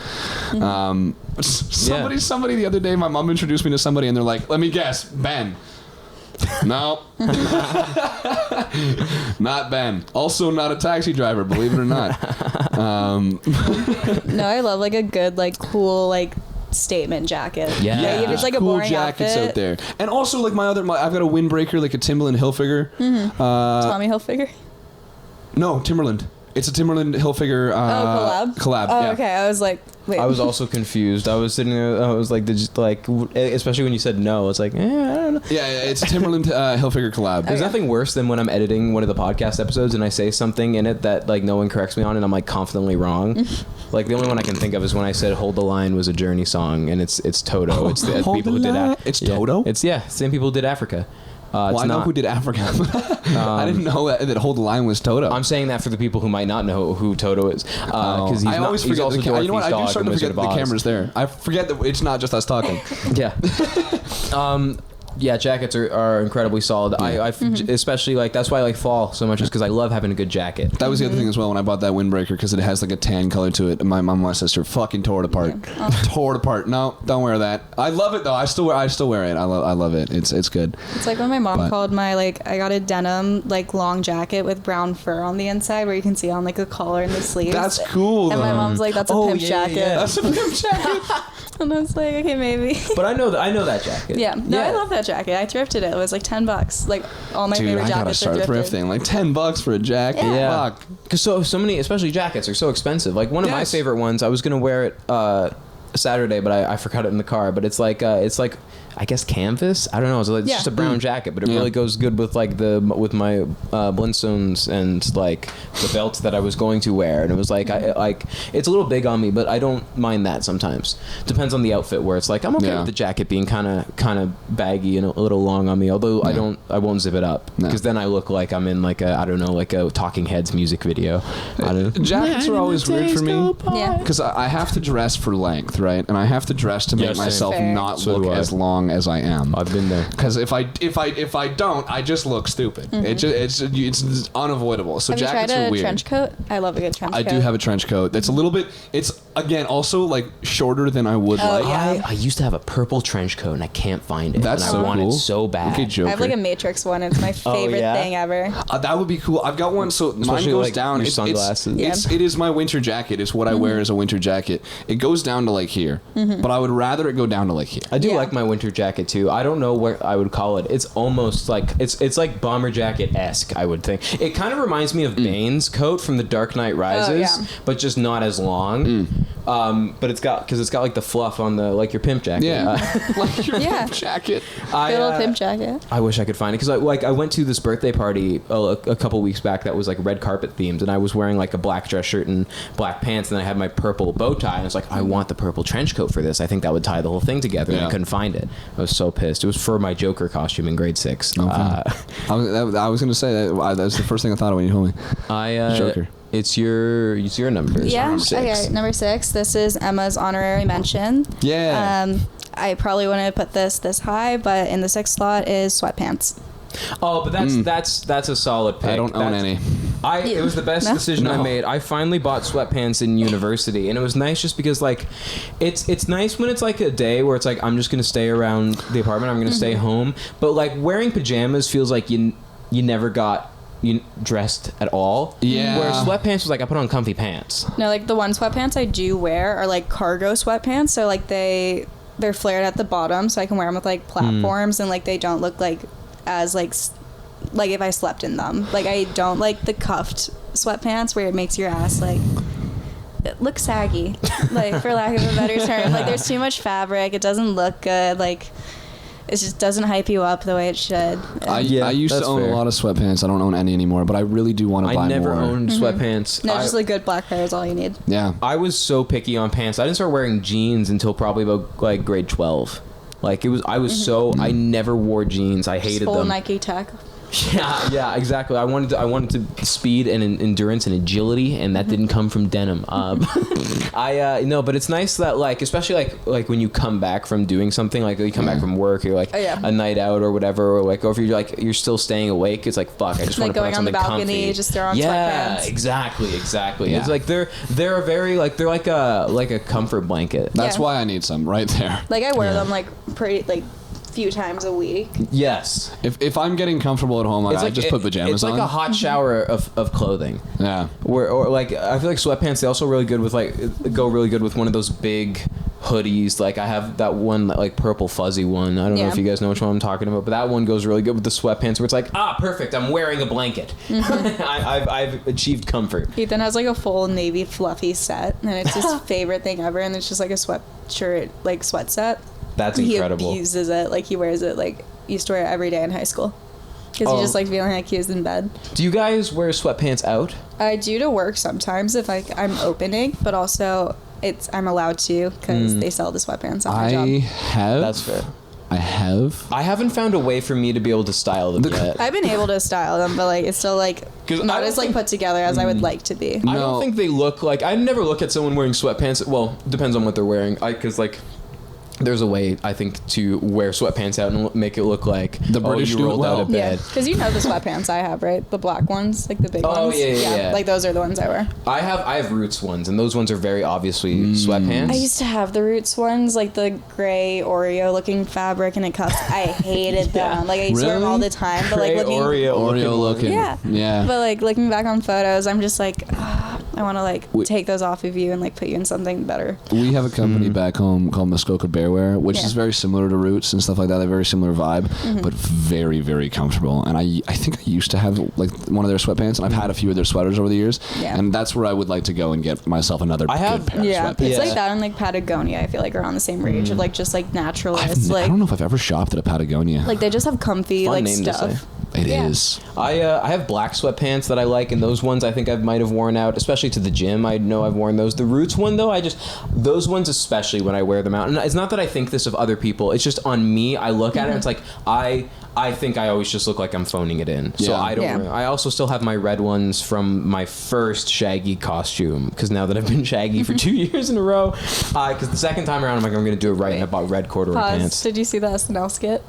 Somebody the other day, my mom introduced me to somebody, and they're like, "Let me guess, Ben." No. Not Ben. Also not a taxi driver, believe it or not. No, I love like a good, like cool, like statement jacket. Yeah. If it's like a cool boring jackets outfit. out there. And also like I've got a windbreaker, like a Timberland Hilfiger. Tommy Hilfiger. No, Timberland. It's a Timberland Hilfiger collab. Oh, yeah. okay. I was like, wait. I was also confused. I was sitting there. I was like, especially when you said no. It's like, I don't know. Yeah, it's a Timberland Hilfiger collab. There's nothing worse than when I'm editing one of the podcast episodes and I say something in it that like no one corrects me on, and I'm like confidently wrong. Like the only one I can think of is when I said "Hold the Line" was a Journey song, and it's Toto. It's the people who did It's Toto. It's same people who did Africa. Well, I know who did Africa. I didn't know that Hold the Line was Toto. I'm saying that for the people who might not know who Toto is. Because I always forget the camera. You know what? I do start to forget the camera's there. I forget that it's not just us talking. Yeah. Yeah, jackets are incredibly solid. Yeah. Especially like that's why I like fall so much, is because I love having a good jacket. That was the other thing as well when I bought that windbreaker, because it has like a tan color to it. My mom and my sister fucking tore it apart. Yeah. Tore it apart. No, don't wear that. I love it though. I still wear it. I love it. It's good. It's like when my mom called my I got a denim like long jacket with brown fur on the inside where you can see on like the collar and the sleeves. That's cool. And my mom's like, that's a pimp jacket. Yeah. That's a pimp jacket. And I was like, okay, maybe. But I know that jacket. Yeah. No, I love that jacket. I thrifted it. It was like $10. Like all my favorite jackets are thrifted. I gotta start thrifting. Like $10 for a jacket. Yeah. Fuck. Because so many, especially jackets, are so expensive. Like one of my favorite ones, I was gonna wear it Saturday, but I forgot it in the car. But it's like I guess canvas. I don't know. It's just a brown jacket, but it really goes good with like with my Blundstones and like the belts that I was going to wear. And it was like it's a little big on me, but I don't mind that sometimes. Depends on the outfit. Where it's like I'm okay with the jacket being kind of baggy and a little long on me. Although I won't zip it up because then I look like I'm in like a Talking Heads music video. Jackets are always weird for me because I have to dress for length, right? And I have to dress to make myself not look as long as I am. I've been there. Because if I don't, I just look stupid. It's unavoidable. So jackets are weird. Have you tried a trench coat? I love a good trench coat. I do have a trench coat. That's a little bit. It's again also like shorter than I would like. Yeah. I used to have a purple trench coat and I can't find it. That's and so I want cool. it so bad. Okay, Joker. I have like a Matrix one. It's my favorite thing ever. That would be cool. I've got one. So Especially mine goes like down. Your sunglasses. It is my winter jacket. It's what I wear as a winter jacket. It goes down to like here, but I would rather it go down to like here. I do like my winter jacket too. I don't know what I would call it. It's almost like it's like bomber jacket-esque, I would think. It kind of reminds me of Bane's coat from The Dark Knight Rises, but just not as long. But it's got like the fluff on the like your pimp jacket. Yeah, like your pimp jacket. Little pimp jacket. I wish I could find it because I went to this birthday party a couple weeks back that was like red carpet themed, and I was wearing like a black dress shirt and black pants, and I had my purple bow tie, and I was like, I want the purple trench coat for this. I think that would tie the whole thing together, and I couldn't find it. I was so pissed. It was for my Joker costume in grade 6. Okay. I was going to say that was the first thing I thought of when you told me. Joker. It's your numbers. Yeah. Number 6. Okay. Number 6. This is Emma's honorary mention. Yeah. I probably wouldn't have put this high, but in the 6th slot is sweatpants. Oh, but that's a solid pick. I don't own any. It was the best decision I made. I finally bought sweatpants in university, and it was nice just because like it's nice when it's like a day where it's like I'm just gonna stay around the apartment, I'm gonna stay home, but like wearing pajamas feels like you never got dressed at all. Yeah. Whereas sweatpants was like I put on comfy pants. No, like the one sweatpants I do wear are like cargo sweatpants, so like they're flared at the bottom, so I can wear them with like platforms, and like they don't look like as like if I slept in them. Like I don't like the cuffed sweatpants where it makes your ass like it looks saggy, like for lack of a better term. Like there's too much fabric. It doesn't look good. Like it just doesn't hype you up the way it should. I used to own a lot of sweatpants. I don't own any anymore, but I really do want to buy more. I never owned sweatpants. No, just like good black pair is all you need. Yeah. I was so picky on pants. I didn't start wearing jeans until probably about like grade 12. Like I was so I never wore jeans. I hated full them. Nike Tech. Yeah, exactly. I wanted to speed and endurance and agility, and that didn't come from denim. No, but it's nice that like, especially like when you come back from doing something, like you come back from work, or like a night out or whatever, or like, or if you're like you're still staying awake, it's like fuck, I just want to put on something comfy. Like going on the balcony, just throw on sweatpants. Exactly. Yeah. It's like they're very like they're like a comfort blanket. That's why I need some right there. Like I wear them like pretty like few times a week. Yes. If I'm getting comfortable at home, I just put pajamas on. It's like a hot shower of clothing. Yeah. Or like I feel like sweatpants, they also really good with go really good with one of those big hoodies. Like I have that one like purple fuzzy one. I don't know if you guys know which one I'm talking about, but that one goes really good with the sweatpants where it's like, perfect, I'm wearing a blanket. I've achieved comfort. Ethan has like a full navy fluffy set, and it's his favorite thing ever, and it's just like a sweatshirt like sweat set. That's incredible. He uses it, like he wears it, like he used to wear it every day in high school. Because he just like feeling like he was in bed. Do you guys wear sweatpants out? I do to work sometimes if I'm opening, but also I'm allowed to because they sell the sweatpants on my job. That's fair. I haven't found a way for me to be able to style them yet. I've been able to style them, but like it's still like not as like put together as I would like to be. I don't think they look like. I never look at someone wearing sweatpants. Well, depends on what they're wearing. Because like. There's a way, I think, to wear sweatpants out and make it look like the British you rolled out of bed. Because you know the sweatpants I have, right? The black ones, like the big ones. Oh, yeah. Like those are the ones I wear. I have Roots ones, and those ones are very obviously sweatpants. I used to have the Roots ones, like the gray Oreo looking fabric, and it cuffs. I hated them. Like I used to wear them all the time, but like Oreo looking. Yeah. But like looking back on photos, I'm just like, I want to like take those off of you and like put you in something better. We have a company back home called Muskoka Bearwear, which is very similar to Roots and stuff like that. They have a very similar vibe, but very, very comfortable. And I think I used to have like one of their sweatpants, and I've had a few of their sweaters over the years. Yeah. And that's where I would like to go and get myself another good pair of sweatpants. It's like that in like Patagonia. I feel like around the same range of like just like naturalists. I don't know if I've ever shopped at a Patagonia. Like they just have comfy like stuff. It is. I have black sweatpants that I like, and those ones I think I might have worn out, especially to the gym. I know I've worn those. The Roots one though, those ones especially when I wear them out. And it's not that I think this of other people. It's just on me. I look at it. And it's like I think I always just look like I'm phoning it in. So I don't. I also still have my red ones from my first Shaggy costume, because now that I've been Shaggy for 2 years in a row, because the second time around I'm going to do it right, and I bought red corduroy pants. Did you see the SNL skit?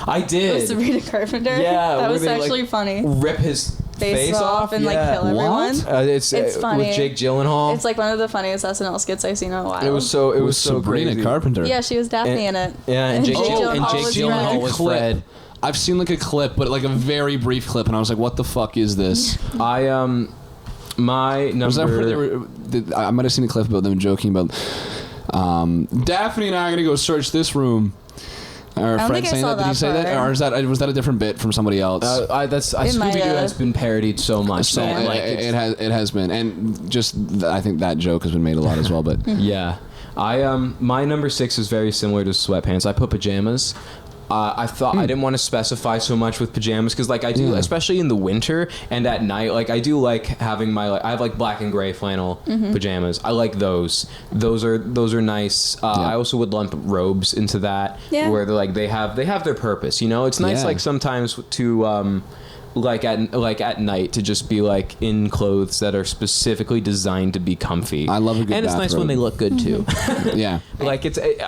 I did. It was Sabrina Carpenter. Yeah, that was actually like, funny. Rip his face off and like kill everyone. It's funny with Jake Gyllenhaal. It's like one of the funniest SNL skits I've seen in a while. It was so Sabrina crazy. Carpenter. Yeah, she was Daphne in it. Yeah, and Jake Gyllenhaal was Fred. I've seen like a clip, but like a very brief clip, and I was like, "What the fuck is this?" My number. Was that where they were? I might have seen a clip about them joking about Daphne and I are gonna go search this room. Or Fred saying that? Did he say that? Or was that a different bit from somebody else? Scooby-Doo has been parodied so much. So it has been, and just I think that joke has been made a lot as well. But yeah, my number 6 is very similar to sweatpants. I put pajamas. I thought I didn't want to specify so much with pajamas because like I do, especially in the winter and at night, like I do like having I have like black and gray flannel pajamas. I like those. Those are nice. I also would lump robes into that where they're like they have their purpose. You know, it's nice like sometimes to like at night to just be like in clothes that are specifically designed to be comfy. I love a good and it's nice when they look good too. Yeah, like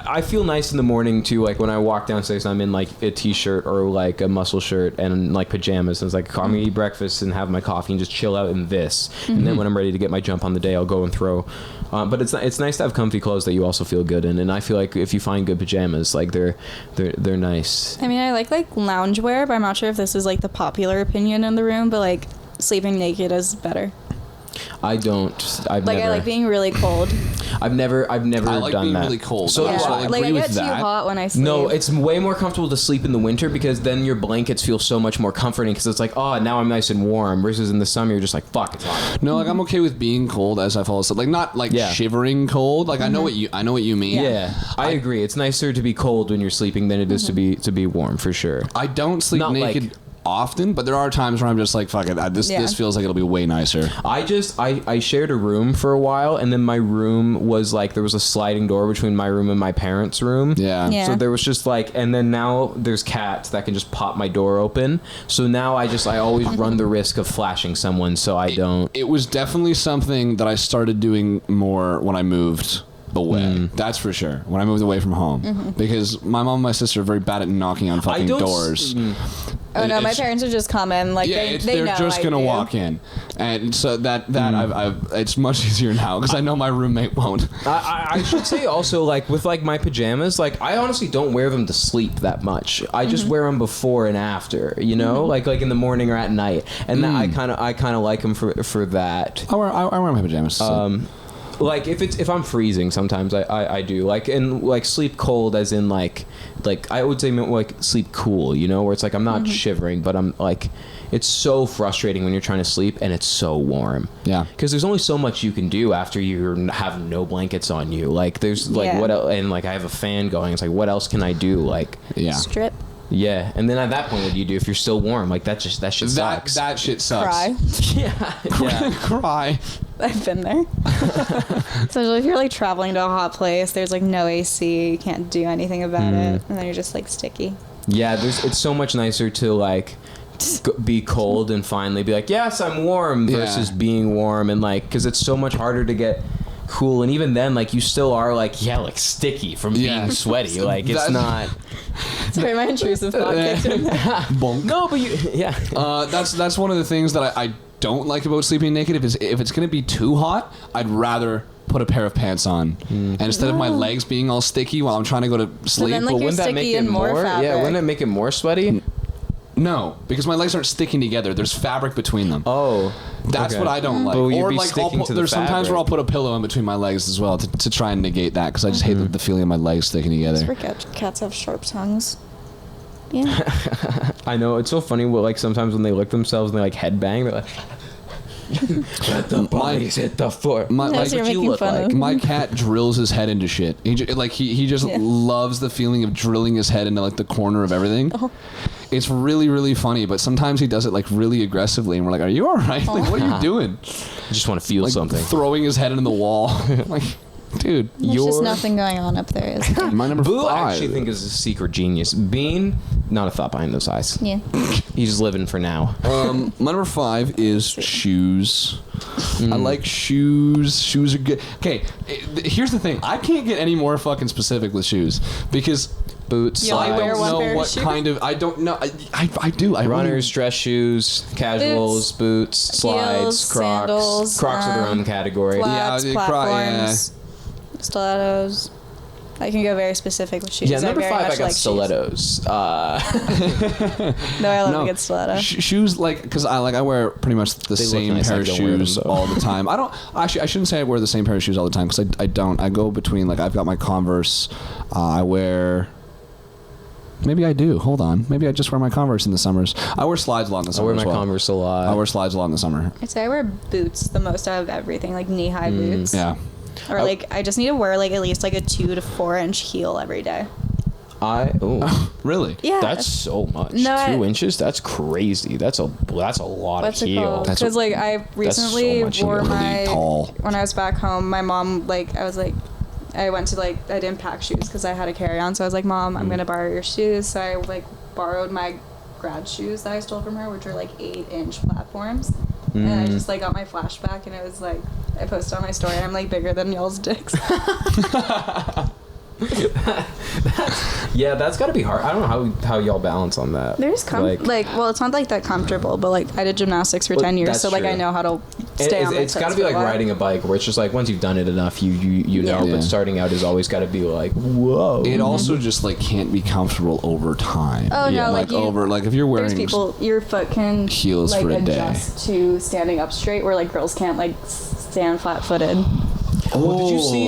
I feel nice in the morning too. Like when I walk downstairs and I'm in like a t-shirt or like a muscle shirt and like pajamas, and it's like I'm gonna eat breakfast and have my coffee and just chill out in this. And then when I'm ready to get my jump on the day, I'll go and throw. But it's nice to have comfy clothes that you also feel good in, and I feel like if you find good pajamas, like they're nice. I mean, I like loungewear, but I'm not sure if this is like the popular opinion in the room, but like sleeping naked is better. I like being really cold. I've never I like done being that. really cold. So I get too hot when I sleep. No, it's way more comfortable to sleep in the winter because then your blankets feel so much more comforting because it's like, oh, now I'm nice and warm. Versus in the summer, you're just like, fuck, it's hot. No, like I'm okay with being cold as I fall asleep. Like not like shivering cold. Like I know what you mean. Yeah, I agree. It's nicer to be cold when you're sleeping than it is to be warm for sure. I don't sleep naked often, but there are times where I'm just like, fuck it, this feels like it'll be way nicer. I shared a room for a while, and then my room was like, there was a sliding door between my room and my parents' room. Yeah. So there was just like, and then now there's cats that can just pop my door open. So now I always run the risk of flashing someone, so I don't. It was definitely something that I started doing more when I moved away. That's for sure. When I moved away from home, because my mom and my sister are very bad at knocking on fucking doors. Oh no, my parents would just come in like they're know just gonna walk in, and so that I've it's much easier now because I know my roommate won't. I should say also like with like my pajamas, like I honestly don't wear them to sleep that much. I just wear them before and after, you know, like in the morning or at night, and that I kind of like them for that. I wear my pajamas. Like if I'm freezing, sometimes I do like, and like sleep cold as in like I would say like sleep cool, you know, where it's like I'm not shivering, but I'm like, it's so frustrating when you're trying to sleep and it's so warm. Yeah, because there's only so much you can do after you have no blankets on you. Like there's like what else, and like I have a fan going. It's like what else can I do? Like strip. Yeah, and then at that point, what do you do if you're still warm? Like that shit sucks. That shit sucks. Cry. Yeah. Cry. I've been there. Especially if you're like traveling to a hot place, there's like no AC, you can't do anything about it, and then you're just like sticky. Yeah, it's so much nicer to like be cold and finally be like, yes, I'm warm, versus being warm, and like, because it's so much harder to get cool, and even then like you still are like sticky from being sweaty. Like it's not. Sorry, my intrusive thought kicked in there. Bonk. No, but that's one of the things that I don't like about sleeping naked. If it's gonna be too hot, I'd rather put a pair of pants on, and instead of my legs being all sticky while I'm trying to go to sleep. Then, like, wouldn't that make it more? Fabric. Yeah, wouldn't it make it more sweaty? No, because my legs aren't sticking together. There's fabric between them. Oh, that's what I don't like. But you'd or be like sticking to the there's sometimes where I'll fabric. put a pillow in between my legs as well to try and negate that because I just hate the feeling of my legs sticking together. Cats have sharp tongues. Yeah. I know, it's so funny. Like sometimes when they lick themselves and they like headbang, they're like. Let the bodies hit the floor. That's what you're making fun of. My cat drills his head into shit. He just loves the feeling of drilling his head into like the corner of everything. Oh. It's really, really funny, but sometimes he does it like really aggressively, and we're like, "Are you all right? Like, what are you doing?" I just want to feel Like something. throwing his head into the wall. Like, dude, There's just nothing going on up there, is there? my number Boo, 5. I actually think is a secret genius. Bean, not a thought behind those eyes. Yeah. He's just living for now. My number 5 is shoes. I like shoes. Shoes are good. Okay, here's the thing. I can't get any more fucking specific with shoes because Boots, You only slides, wear one know pair of what shoes? kind of. I don't know. I do. I runners, dress shoes, casuals, boots, slides, Heels, Crocs. sandals, Crocs are their own category. Flats, Yeah, platforms, stilettos. I can go very specific with shoes. Yeah, number very 5, much I got like stilettos. Shoes. No, I love a good stiletto. Shoes like because I wear pretty much the They look same nice, pair I of don't wear them, shoes though. all the time. I don't actually. I shouldn't say I wear the same pair of shoes all the time because I don't. I go between like I've got my Converse. I wear. Maybe I do. Hold on. Maybe I just wear my Converse in the summers. I wear slides a lot in the I summer. wear my as well. Converse a lot. I wear slides a lot in the summer. I'd say I wear boots the most out of everything, like knee-high boots. Yeah. Or like I just need to wear like at least like a 2 to 4 inch heel every day. Really? Yeah. That's so much. No, 2 inches? That's crazy. That's a lot What's of it heel. called? That's Because like I recently so much wore heel. my Really tall. when I was back home. My mom I went to I didn't pack shoes because I had a carry-on. So I was like, Mom, I'm gonna borrow your shoes. So I borrowed my grad shoes that I stole from her, which are 8-inch platforms. And I just got my flashback, and it was I posted on my story. I'm bigger than y'all's dicks. Yeah, that's got to be hard. I don't know how y'all balance on that. There's well, it's not that comfortable, but I did gymnastics for 10 years, that's so true. I know how to stay on my It's got to toes be for a like while. riding a bike, where it's just once you've done it enough, you know. Yeah. But starting out is always got to be whoa. It also just can't be comfortable over time. Oh, no, if you're wearing There's people, your foot can heels for a day. adjust to standing up straight, where girls can't stand flat-footed. Well, did you see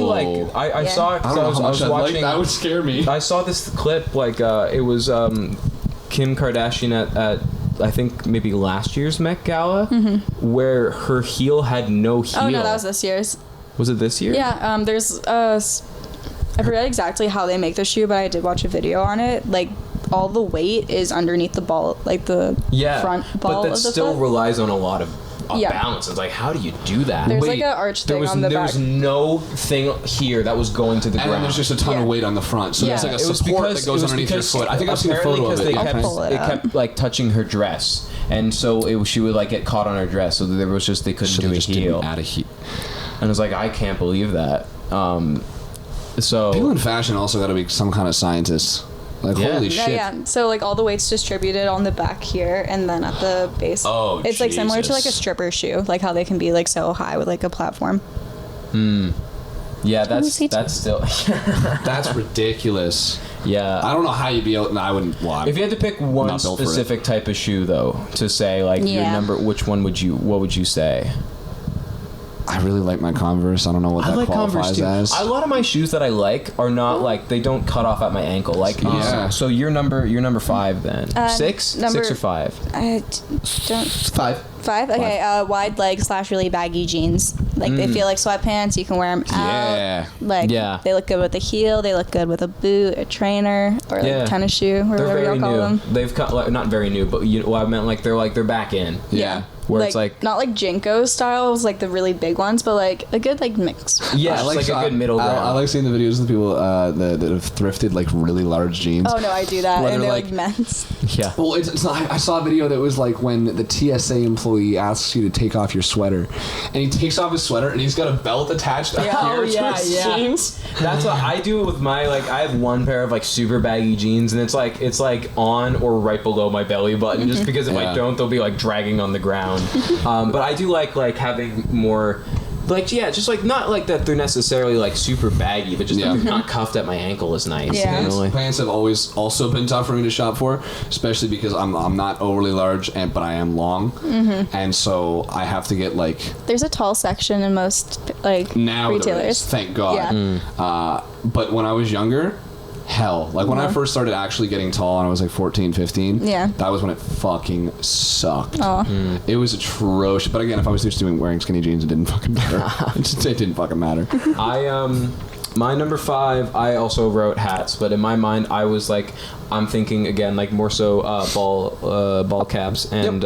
I Yeah. saw it I because don't know I how much was I'd watching. like that would scare me. I saw this clip it was Kim Kardashian at I think maybe last year's Met Gala, where her heel had no heel. Oh no, that was this year's. Was it this year? Yeah, there's I forget exactly how they make the shoe, but I did watch a video on it. All the weight is underneath the ball, the front ball but that of the still foot. relies on a lot of Yeah. balance. It's how do you do that? There's an arch thing on the there back. was no thing here that was going to the And then ground. there's just a ton Yeah. of weight on the front. So Yeah. there's It a was support because- that goes it was underneath your because foot. I think I've seen a apparently photo of because it. they I'll pull it up. kept touching her dress, and so she would get caught on her dress. So there was just they couldn't So do they a just heel. didn't add a heel. And I was I can't believe that. So People in fashion also got to be some kind of scientists. Yeah. Holy Yeah, shit. yeah. So all the weight's distributed on the back here, and then at the base. Oh, it's similar to a Jesus. stripper shoe, how they can be so high with a platform. yeah, that's see still That's ridiculous. yeah. I don't know how you'd be able. No, I wouldn't. Well, If you had to pick one not built for it. specific type of shoe, though, to say your Yeah. number, which one what would you say? I really like my Converse. I don't know what I that like Converse qualifies too. as. A lot of my shoes that I like are not they don't cut off at my ankle. Yeah. So you're number 5 then. 6? 6 or 5? I don't. 5. 5? Okay, wide leg / really baggy jeans. They feel like sweatpants. You can wear them Yeah. out. Yeah. They look good with a heel. They look good with a boot, a trainer, or Yeah. tennis shoe, or They're whatever very y'all call new. them. They've cut not very new, but I meant they're back in. Yeah. Where it's not Jinko styles, the really big ones, but a good mix. yeah, I it's a good middle ground. I like seeing the videos of the people that have thrifted really large jeans. Oh no, I do that, Where and they're they're men's. yeah. Well, it's not. I saw a video that was when the TSA employee asks you to take off your sweater, and he takes off his sweater and he's got a belt attached to Oh, here to his jeans. That's what I do with my I have one pair of super baggy jeans, and it's on or right below my belly button, just because if I Yeah. don't, they'll be dragging on the ground. But I do like having more Like, yeah, just like not like that they're necessarily like super baggy, but just that they're not cuffed at my ankle is nice. Yeah. You know, like, Pants have always also been tough for me to shop for, especially because I'm not overly large, but I am long, and so I have to get like. There's a tall section in most like Now there retailers. is, thank God. Yeah. But when I was younger, hell, like when I first started actually getting tall and I was like 14, 15, that was when it fucking sucked. It was atrocious. But again, if I was just wearing skinny jeans, it didn't fucking matter. It didn't fucking matter. My number 5, I also wrote hats, but in my mind, I was like, I'm thinking again, like more so ball caps and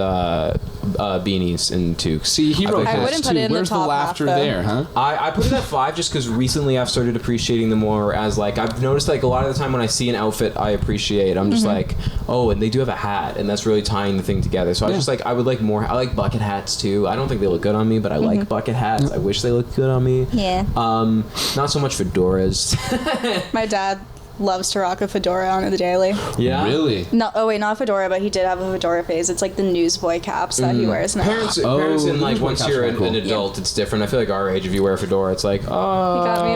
beanies and toques. See, he wrote I hats wouldn't put too. it in the Where's the top laughter half, though. there, huh? I put it at 5 just because recently I've started appreciating them more as like I've noticed like a lot of the time when I see an outfit I appreciate, I'm just like, oh, and they do have a hat, and that's really tying the thing together. So I was just like, I would like more. I like bucket hats too. I don't think they look good on me, but I like bucket hats. I wish they looked good on me. Yeah. Not so much fedoras. My dad loves to rock a fedora on the daily. Yeah. Really? No, oh wait, not fedora, but he did have a fedora phase. It's like the newsboy caps that he wears now. Parents and like those once caps you're are an cool. adult, it's different. I feel like our age, if you wear a fedora, it's like, He got me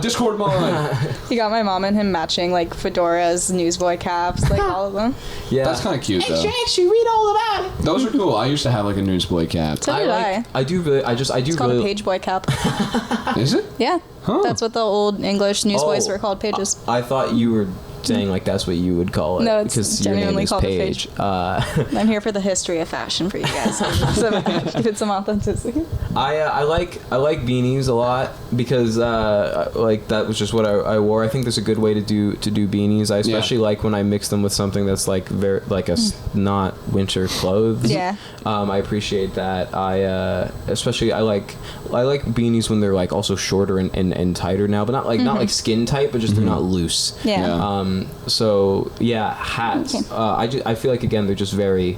Discord mod. He got my mom and him matching like fedoras, newsboy caps, like all of them. yeah. That's kind of cute though. actually read all about it. Those are cool. I used to have like a newsboy cap. So did I. I do really. I do It's called a really. page boy cap. Is it? Yeah. Huh. That's what the old English newsboys were called, pages. I thought you were saying like that's what you would call it. No, it's because your name genuinely is called a Paige. I'm here for the history of fashion for you guys. So give it some authenticity. I like beanies a lot because like that was just what I wore. I think there's a good way to do beanies. I especially like when I mix them with something that's like very like not winter clothes. Yeah. I appreciate that. Especially I like beanies when they're like also shorter and tighter now, but not like skin tight, but just they're not loose. Yeah. So yeah, hats. Okay. I feel like again they're just very.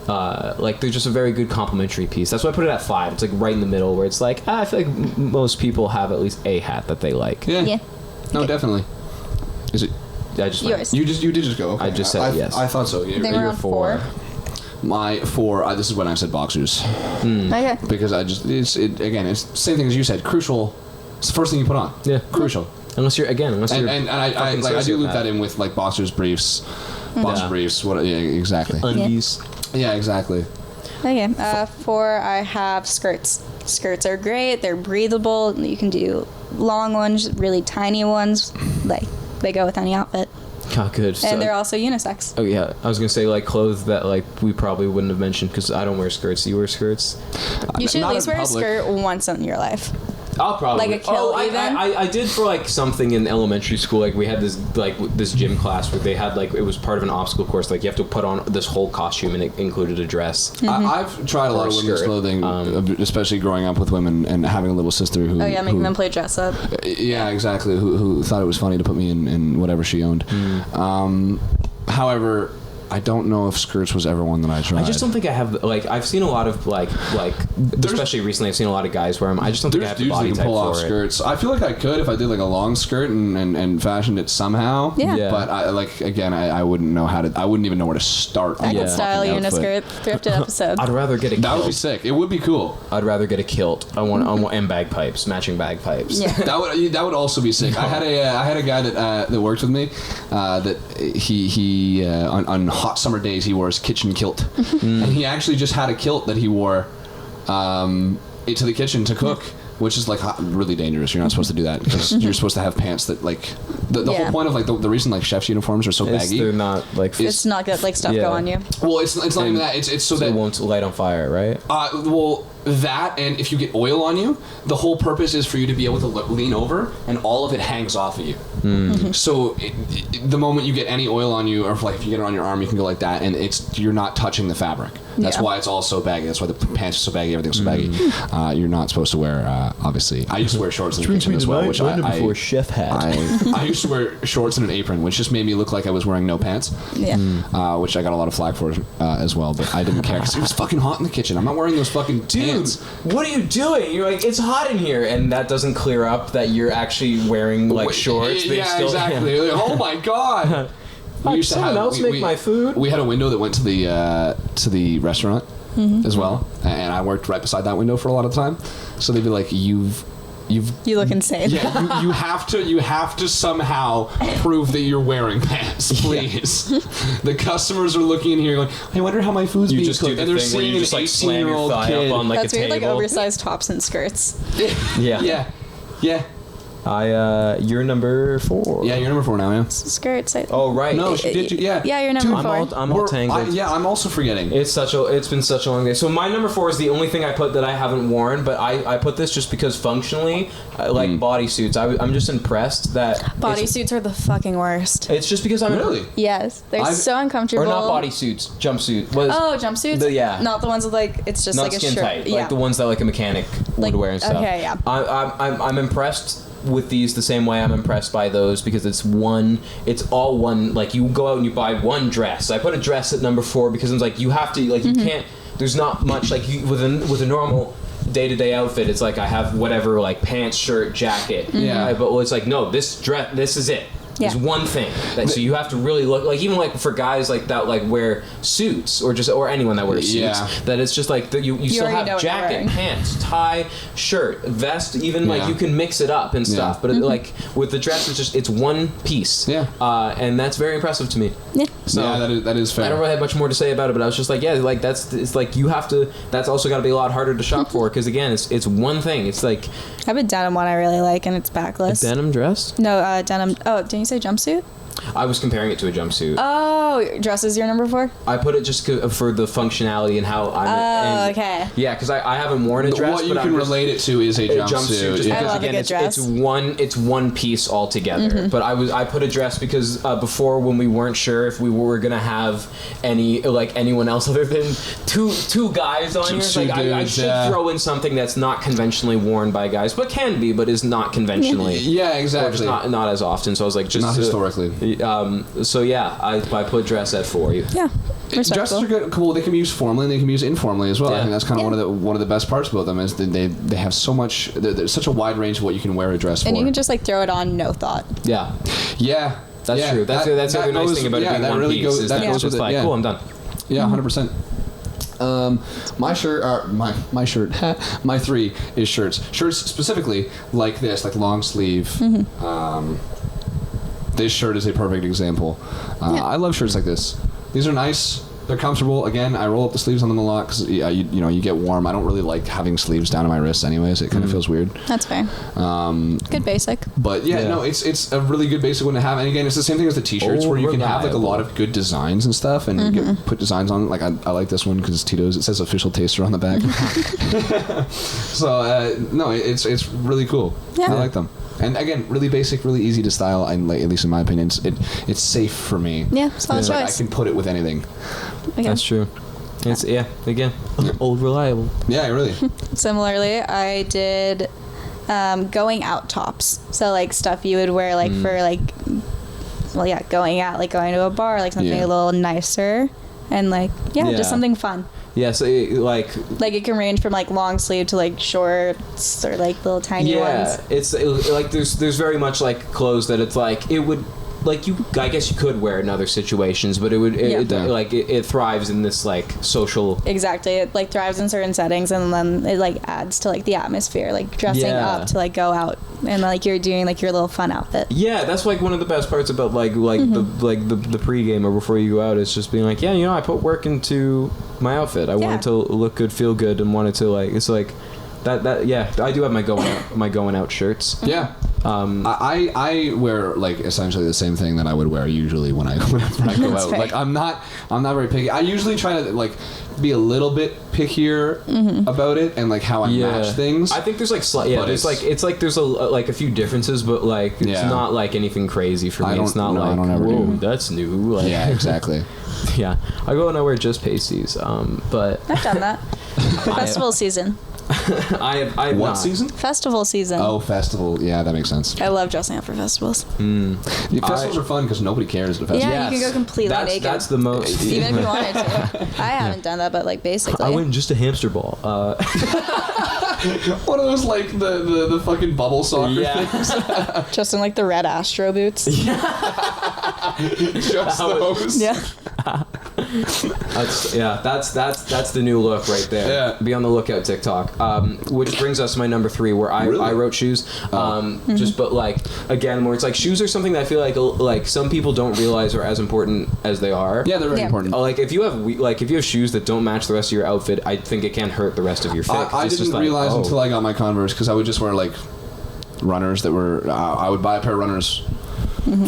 Like they're just a very good complimentary piece. That's why I put it at 5. It's like right in the middle where it's like I feel like most people have at least a hat that they like. Yeah. No, definitely. Is it? I just Yours. You did just go. Okay. I just said yes. I thought so. I think Yeah. we're You're on 4. 4. My 4. This is when I said boxers Okay. because it's the same thing as you said. Crucial. It's the first thing you put on. Yeah. Crucial. Unless you're And I fucking like I do loop sociopath. that in with like boxers briefs. Boxer Yeah. briefs. What? Yeah. Exactly. undies. Yeah. Exactly. Okay. 4, I have skirts. Skirts are great. They're breathable. You can do long ones, really tiny ones. Like they go with any outfit. Oh, good. And they're also unisex. Oh yeah, I was gonna say like clothes that like we probably wouldn't have mentioned because I don't wear skirts. Do you wear skirts? You should at Not least in wear a public. skirt once in your life. I'll probably Like a kilt even? I did for like something in elementary school. Like we had this gym class where they had like it was part of an obstacle course. Like you have to put on this whole costume and it included a dress. I've tried a lot of women's skirt. clothing, especially growing up with women and having a little sister who. Oh yeah, making who- them play dress up. Yeah, exactly. Who thought it was funny to put me in whatever she owned. However, I don't know if skirts was ever one that I tried. I just don't think I have like I've seen a lot of like especially recently I've seen a lot of guys wear them. I just don't think I There's have the dudes that body can type pull off for it. skirts. I feel like I could if I did like a long skirt and fashioned it somehow. Yeah. Yeah. But I wouldn't know how to. I wouldn't even know where to start. I on Yeah. could style you in a outfit. skirt. Thrifted episode. I'd rather get a That would be kilt. sick. It would be cool. I'd rather get a kilt. I want and bagpipes, matching bagpipes. Yeah. That would also be sick. I had a guy that worked with me that he on hot summer days he wore his kitchen kilt, and he actually just had a kilt that he wore into the kitchen to cook, which is like really dangerous. You're not supposed to do that because you're supposed to have pants that like the Yeah. whole point of like the reason like chefs' uniforms are so baggy. They're not like It's not good. Like stuff Yeah. go on you. Well, it's not even that. It's so so that it won't light on fire, right? well, that and if you get oil on you, the whole purpose is for you to be able to lean over and all of it hangs off of you. So the moment you get any oil on you, or like if you get it on your arm, you can go like that, and you're not touching the fabric. That's Yeah. why it's all so baggy. That's why the pants are so baggy. Everything's so baggy. You're not supposed to wear. Obviously, I used to wear shorts in the kitchen as well, which I chef hat. I used to wear shorts and an apron, which just made me look like I was wearing no pants. Yeah. Which I got a lot of flack for as well, but I didn't care because it was fucking hot in the kitchen. I'm not wearing those fucking pants. What are you doing? You're like, it's hot in here, and that doesn't clear up that you're actually wearing like shorts. They Yeah, still- exactly. Like, oh my god. Someone else make my food. We had a window that went to the restaurant, as well, and I worked right beside that window for a lot of time. So they'd be like, "You look insane." Yeah, you have to somehow prove that you're wearing pants, please. The customers are looking in here going, I wonder how my food's being cooked, and they're seeing an 18-year-old kid. on, like, That's a weird, table. like oversized tops and skirts. Yeah. You're number 4. Yeah, you're number 4 now, yeah. Skirts. Oh right. No, she did. Yeah. Yeah, you're number 4. I'm all tangled. I'm also forgetting. It's been such a long day. So my number 4 is the only thing I put that I haven't worn, but I put this just because functionally, like bodysuits. I'm just impressed that Bodysuits are the fucking worst. It's just because I'm really. Yes, they're so uncomfortable. Or not bodysuits, jumpsuit. Jumpsuits. Yeah. Not the ones with like it's just not like a skin shirt. tight, Yeah. like the ones that like a mechanic would wear and stuff. Okay, yeah. I'm impressed with these the same way I'm impressed by those because it's all one, like you go out and you buy one dress. I put a dress at number 4 because it's like you have to, like you can't, there's not much, like you, with a normal day-to-day outfit, it's like I have whatever, like pants, shirt, jacket. Yeah. But it's like, no, this dress, this is it. Yeah. There's one thing that, so you have to really look, like even like for guys like that, like wear suits or anyone that wears suits, that it's just like you still have jacket, pants, tie, shirt, vest, even like you can mix it up and stuff. But like with the dress, it's one piece. Yeah. And that's very impressive to me. Yeah. So that is fair. I don't really have much more to say about it, but I was just like, like it's like you have to. That's also got to be a lot harder to shop for because again, it's one thing. It's like I have a denim one I really like, and it's backless. A denim dress? No, denim. Oh, didn't you say jumpsuit? I was comparing it to a jumpsuit. Oh, dress is your number 4? I put it just for the functionality and how I'm. Okay. Yeah, because I haven't worn a dress. What you can relate it to is a jumpsuit. Just I because love again, a good dress. it's one piece altogether. But I put a dress because before when we weren't sure if we were gonna have anyone else other than two guys on here. Like I should throw in something that's not conventionally worn by guys, but can be, but is not conventionally. Yeah, exactly. Or just not as often. So I was like, just not historically. So yeah, I put dress at 4. Yeah. Dresses are good, cool. They can be used formally and they can be used informally as well. Yeah. I think that's kind of one of the best parts about them is that they have so much. There's such a wide range of what you can wear a dress for. And you can just like throw it on, no thought. Yeah. Yeah. That's true. That's the other nice thing about it being one really piece. Is that it's just like, cool, I'm done. Yeah, 100%. My shirt, my shirt, my 3 is shirts. Shirts specifically like this, like long sleeve. This shirt is a perfect example. I love shirts like this. These are nice. They're comfortable. Again, I roll up the sleeves on them a lot because you get warm. I don't really like having sleeves down to my wrists anyways. It kind of feels weird. That's fair. Good basic. But no, it's a really good basic one to have. And again, it's the same thing as the t-shirts where you can have like a lot of good designs and stuff and you can put designs on it. Like I like this one because it's Tito's. It says official taster on the back. So no, it's really cool. Yeah. I like them. And again, really basic, really easy to style, and like, at least in my opinion, it's safe for me. Yeah, solid choice. I can put it with anything. Okay. That's true. It's again, old reliable. Yeah, really. Similarly, I did going out tops. So like stuff you would wear like for like, going out, like going to a bar, like something a little nicer, and like just something fun. Yeah, so like it can range from like long sleeve to like shorts or like little tiny ones. It's like there's very much like clothes that it's like it would like I guess you could wear in other situations, but it thrives in this like social. Exactly, it like thrives in certain settings, and then it like adds to like the atmosphere, like dressing up to like go out and like you're doing like your little fun outfit. Yeah, that's like one of the best parts about the pregame or before you go out is just being like, I put work into my outfit. I wanted to look good, feel good, and wanted to like it's like that I do have my going out shirts. Yeah. I wear like essentially the same thing that I would wear usually when I go out. Like I'm not very picky. I usually try to like be a little bit pickier about it and like how I match things. I think there's like there's like there's a few differences, but like it's not like anything crazy for me. It's not whoa, that's new. Like, yeah, exactly. Yeah, I go and I wear just pasties. But I've done that. Festival season. I what season? Festival season. Oh, festival. Yeah, that makes sense. I love dressing up for festivals. Festivals are fun because nobody cares at a festival. Yeah, you can go completely naked. That's the most. Even if you wanted to. I haven't done that, but like basically. I went just a hamster ball. One of those like the fucking bubble soccer things. Just in like the red Astro boots. Just those. Yeah. That's the new look right there. Yeah. Be on the lookout, TikTok. Which brings us to my number 3, where I wrote shoes. Just but like again, where it's like shoes are something that I feel like some people don't realize are as important as they are. Yeah, they're very important. Like if you have shoes that don't match the rest of your outfit, I think it can hurt the rest of your fit. I didn't realize until I got my Converse, because I would just wear like runners that were. I would buy a pair of runners.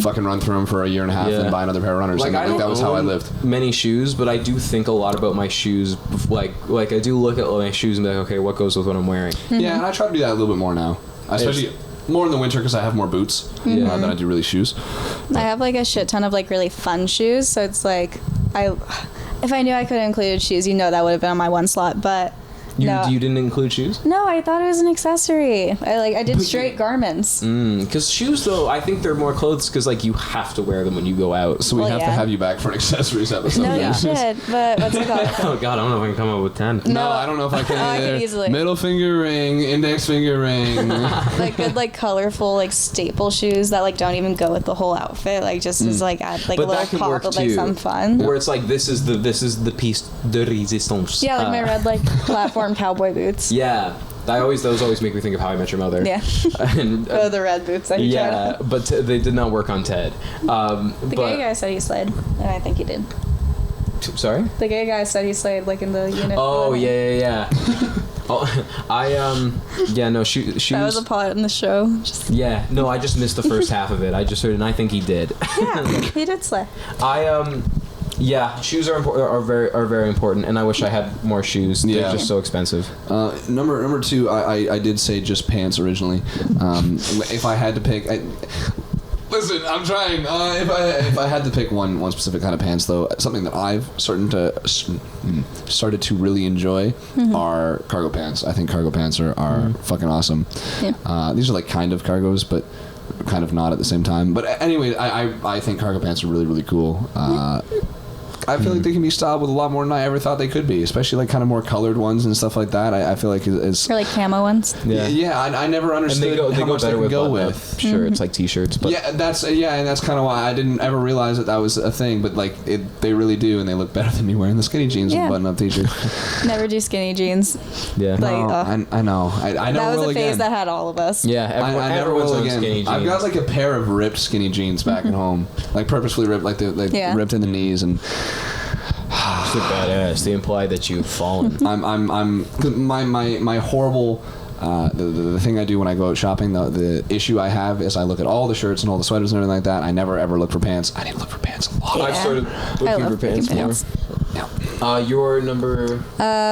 Fucking run through them for a year and a half and buy another pair of runners. Like, that was how I lived. Many shoes, but I do think a lot about my shoes. Like I do look at my shoes and be like, okay, what goes with what I'm wearing? Yeah, and I try to do that a little bit more now, especially more in the winter because I have more boots than I do really shoes. I have like a shit ton of like really fun shoes, so it's like if I knew I could have included shoes, that would have been on my one slot, but. You didn't include shoes? No, I thought it was an accessory. I did straight garments. Because shoes, though, I think they're more clothes because like you have to wear them when you go out. So we have to have you back for an accessories episode. No, you should. But what's it called? Oh God, I don't know if I can come up with 10. No, I don't know if I can. I can easily. Middle finger ring, index finger ring. Like good, like colorful, like staple shoes that like don't even go with the whole outfit. Like just as like add like But a little that can pop work of like too. some fun. Where it's like this is the piece de résistance. Yeah, like my red like platform cowboy boots. Yeah. Those always make me think of How I Met Your Mother. Yeah. And, the red boots that he tried. But they did not work on Ted. The gay guy said he slayed, and I think he did. Sorry? The gay guy said he slayed like in the unit. Oh, yeah. Shoes. That was a part in the show. I just missed the first half of it. I just heard, and I think he did. Yeah, he did slay. Shoes are very important, and I wish I had more shoes. They're just so expensive. Number 2, I did say just pants originally. If I had to pick, listen, I'm trying. If I had to pick one specific kind of pants, though, something that I've started to really enjoy are cargo pants. I think cargo pants are fucking awesome. Yeah. These are like kind of cargos, but kind of not at the same time. But anyway, I think cargo pants are really, really cool. I feel like they can be styled with a lot more than I ever thought they could be, especially like kind of more colored ones and stuff like that. I feel like it's or like camo ones. Yeah. I never understood how much they can go with. Sure, it's like t-shirts, but and that's kind of why I didn't ever realize that was a thing. But like they really do, and they look better than me wearing the skinny jeans and button-up t-shirt. Never do skinny jeans. Yeah, I know. I never that was will a phase again. that had all of us. Yeah, I never will again. Skinny jeans. I've got like a pair of ripped skinny jeans back at home, like purposefully ripped, like ripped in the knees and. They're badass. They imply that you've fallen. My horrible. The thing I do when I go out shopping, the issue I have is I look at all the shirts and all the sweaters and everything like that. I never ever look for pants. I need to look for pants a lot. Yeah. I've started looking for pants more. Yeah. Your number.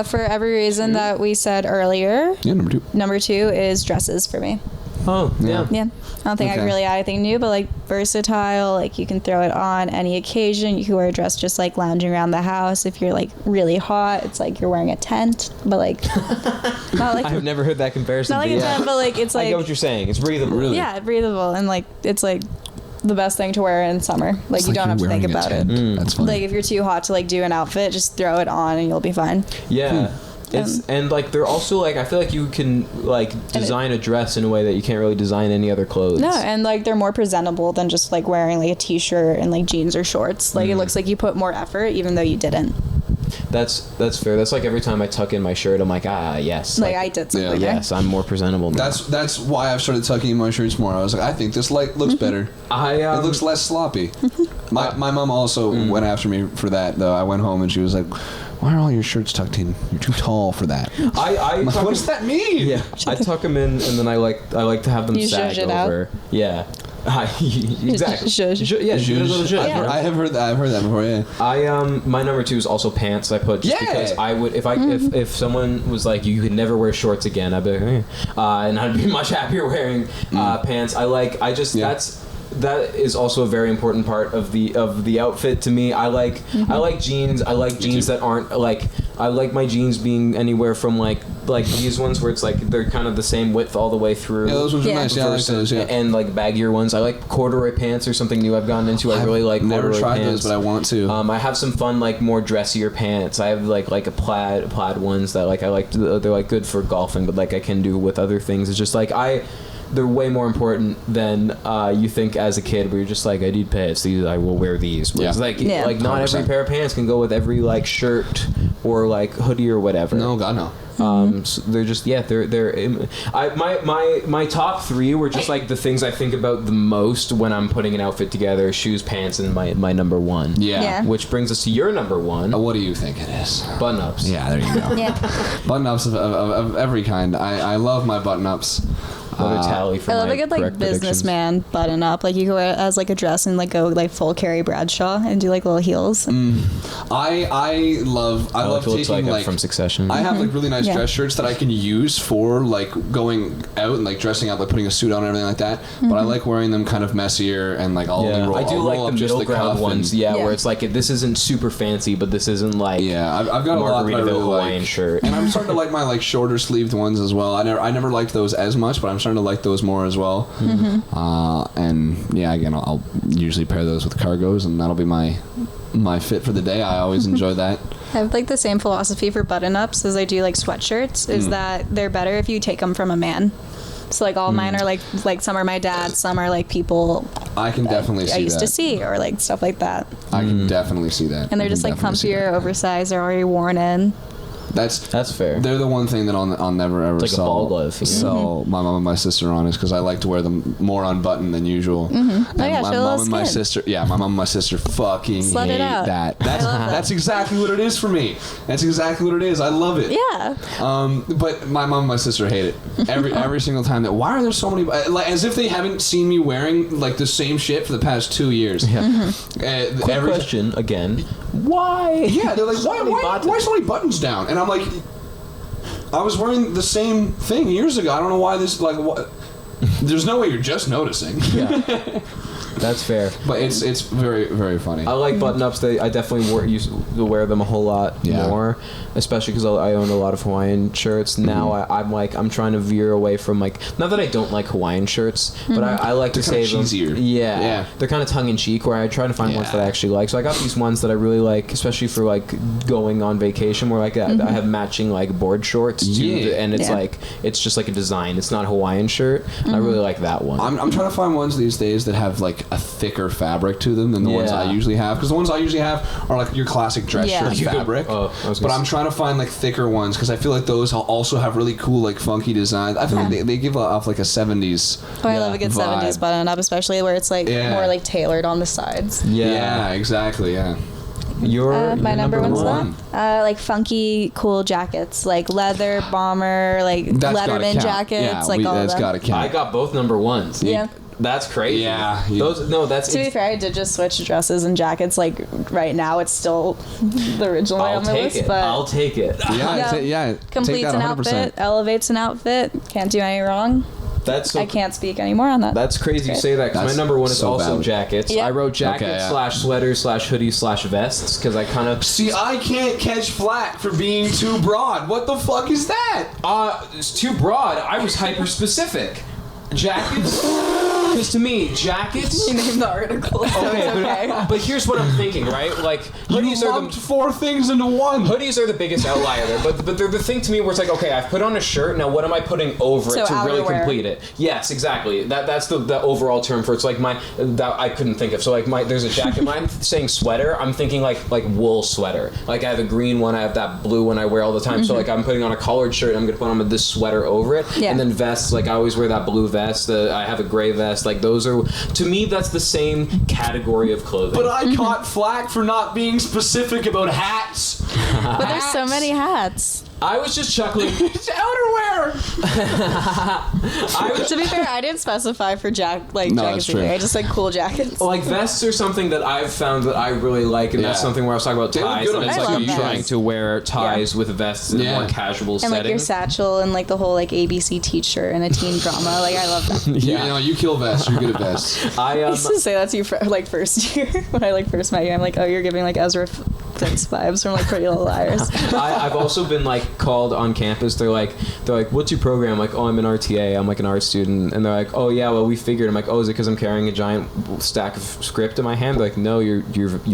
For every reason that we said earlier. Yeah, number 2. Number 2 is dresses for me. Oh, yeah. Yeah. I don't think I can really add anything new, but like versatile, like you can throw it on any occasion. You can wear a dress just like lounging around the house. If you're like really hot, it's like you're wearing a tent, but like not like I've never heard that comparison. not like a tent, but like it's like I get what you're saying. It's breathable. Really? Yeah, breathable, and like it's like the best thing to wear in summer. Like you don't have to think about it. That's funny. Like if you're too hot to like do an outfit, just throw it on and you'll be fine. Yeah. And like they're also like I feel like you can like design a dress in a way that you can't really design any other clothes. No, and like they're more presentable than just like wearing like a t-shirt and like jeans or shorts. Like it looks like you put more effort even though you didn't. That's fair. That's like every time I tuck in my shirt, I'm like, yes. Like I did something. Yes, I'm more presentable now. That's why I've started tucking in my shirts more. I was like, I think this looks better. It looks less sloppy. My mom also went after me for that though. I went home and she was like, why are all your shirts tucked in? You're too tall for that. What does that mean? Yeah, I tuck them in, and then I like to have them You sag zhuzh it over. out? Yeah, exactly. Zhuzh. Yeah, Zhuzh. I have heard that. I've heard that before. Yeah. My number 2 is also pants. I put just because I would if someone was like you could never wear shorts again, I'd be like, and I'd be much happier wearing pants. that is also a very important part of the outfit to me. I like jeans. I like jeans that aren't like. I like my jeans being anywhere from like these ones where it's like they're kind of the same width all the way through. Yeah, those ones are nice. Yeah, I like those. Yeah, and like baggier ones. I like corduroy pants or something new I've gotten into. I really like corduroy pants. Never tried those, but I want to. I have some fun like more dressier pants. I have like a plaid ones that like I like. They're like good for golfing, but like I can do with other things. It's just like they're way more important than you think as a kid, where you're just like, I need pants. These I will wear these. Whereas like not 100%. Every pair of pants can go with every like shirt or like hoodie or whatever. No, God no. So they're just my top 3 were just like the things I think about the most when I'm putting an outfit together: shoes, pants, and my number 1. Yeah. Which brings us to your number 1. What do you think it is? Button-ups. Yeah, there you go. Button-ups of every kind. I love my button-ups. Tally for I love a good like businessman button up. Like you can wear it as like a dress and like go like full Carrie Bradshaw and do like little heels. I love taking like from Succession. I have like really nice dress shirts that I can use for like going out and like dressing up, like putting a suit on and everything like that. But I like wearing them kind of messier and like I'll roll, I do like the middle ground ones. Yeah, where it's like this isn't super fancy, but this isn't like I've got a lot that I really Hawaiian shirt. And I'm starting to like my like shorter sleeved ones as well. I never liked those as much, but I'm starting to like those more as well. And yeah, again, I'll usually pair those with cargos, and that'll be my fit for the day. I always enjoy that. I have like the same philosophy for button-ups as I do like sweatshirts. Is that they're better if you take them from a man. So like all mine are like some are my dad, some are like people I can definitely see I used to see, or like stuff like that. I can definitely see that. And they're just like comfier, oversized, or already worn in. That's fair. They're the one thing that I'll never ever like sell. A ball glove. So my mom and my sister on is because I like to wear them more unbuttoned than usual. And my mom and my sister, my mom and my sister fucking hate that. That's exactly what it is for me. That's exactly what it is. I love it. Yeah. But my mom and my sister hate it every single time. That why are there so many? Like as if they haven't seen me wearing like the same shit for the past 2 years. Yeah. Quick question again. Why? Yeah, they're like, why so many buttons down? And I'm like, I was wearing the same thing years ago. I don't know why this, like, what? There's no way you're just noticing. Yeah. That's fair. But it's very, very funny. I like button-ups. I definitely used to wear them a whole lot more, especially because I own a lot of Hawaiian shirts. Now I'm trying to veer away from like, not that I don't like Hawaiian shirts, but I like to say them. Cheesier. Yeah. They're kind of tongue-in-cheek, where I try to find ones that I actually like. So I got these ones that I really like, especially for like going on vacation, where like I have matching like board shorts too, and it's like it's just like a design. It's not a Hawaiian shirt. I really like that one. I'm trying to find ones these days that have like a thicker fabric to them than the ones I usually have, because the ones I usually have are like your classic dress shirt fabric. But I'm trying to find like thicker ones, because I feel like those also have really cool like funky designs. I feel like they give off like a 70s. Oh, I love a good vibe. 70s button up, especially where it's like more like tailored on the sides. Yeah, exactly. Yeah. My number one? Like funky, cool jackets, like leather, bomber, like Letterman jackets, like all of them. Gotta count. I got both number ones. Yeah. That's crazy. Yeah. To be fair, I did just switch dresses and jackets. Like right now, it's still the original on my list. But I'll take it. Yeah. Completes an outfit, elevates an outfit. Can't do any wrong. I can't speak anymore on that. That's crazy you say that, because my number one is also valid. Jackets. Yep. I wrote jackets / sweaters / hoodies / vests, because I kind of... See, I can't catch flack for being too broad. What the fuck is that? It's too broad. I was hyper-specific. Jackets? Because to me, jackets... You named the article, so it's okay. But here's what I'm thinking, right? Like, hoodies are the... 4 things into one. Hoodies are the biggest outlier there, but they're the thing to me where it's like, okay, I've put on a shirt, now what am I putting over it to really complete it? Yes, exactly. That's the overall term for it. It's like that I couldn't think of. So like there's a jacket. When I'm saying sweater, I'm thinking like wool sweater. Like I have a green one, I have that blue one I wear all the time. So like I'm putting on a collared shirt, I'm gonna put on this sweater over it. Yeah. And then vests, like I always wear that blue vest. I have a gray vest. Like those are, to me, that's the same category of clothing. But I caught flack for not being specific about hats. But there's so many hats. I was just chuckling. It's outerwear. To be fair, I didn't specify for No, jackets that's either. true. I just like cool jackets. Like vests are something that I've found that I really like, and that's Yeah. something where I was talking about They look ties. good And on it's I like love I'm that. trying to wear ties with vests in a more casual And setting. like your satchel and like the whole like ABC teacher and a teen drama. Like I love that. You know, you kill vests. You're good at vests. I used to say that to you for like first year when I like first met you. I'm like, oh, you're giving like Ezra Fitz vibes from like Pretty Little Liars. I've also been like called on campus. They're like, what's your program? I'm like, oh, I'm an RTA. I'm like an art student. And they're like, oh yeah, well we figured. I'm like, oh, is it because I'm carrying a giant stack of script in my hand? They're like, no, your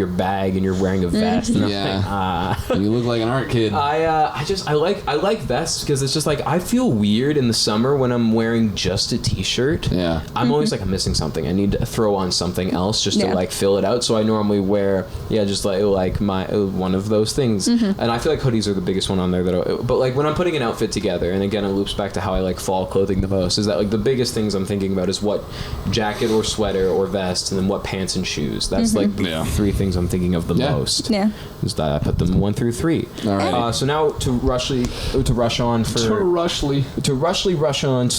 bag and you're wearing a vest. And I'm like, You look like an art kid. I like vests because it's just like I feel weird in the summer when I'm wearing just a t-shirt. Yeah. I'm always like I'm missing something. I need to throw on something else just to like fill it out. So I normally wear just like my one of those things. And I feel like hoodies are the biggest one on there but like when I'm putting an outfit together, and again it loops back to how I like fall clothing the most, is that like the biggest things I'm thinking about is what jacket or sweater or vest, and then what pants and shoes. That's like the three things I'm thinking of the most. Yeah. Is that I put them 1 through 3. All right. So now to rush on so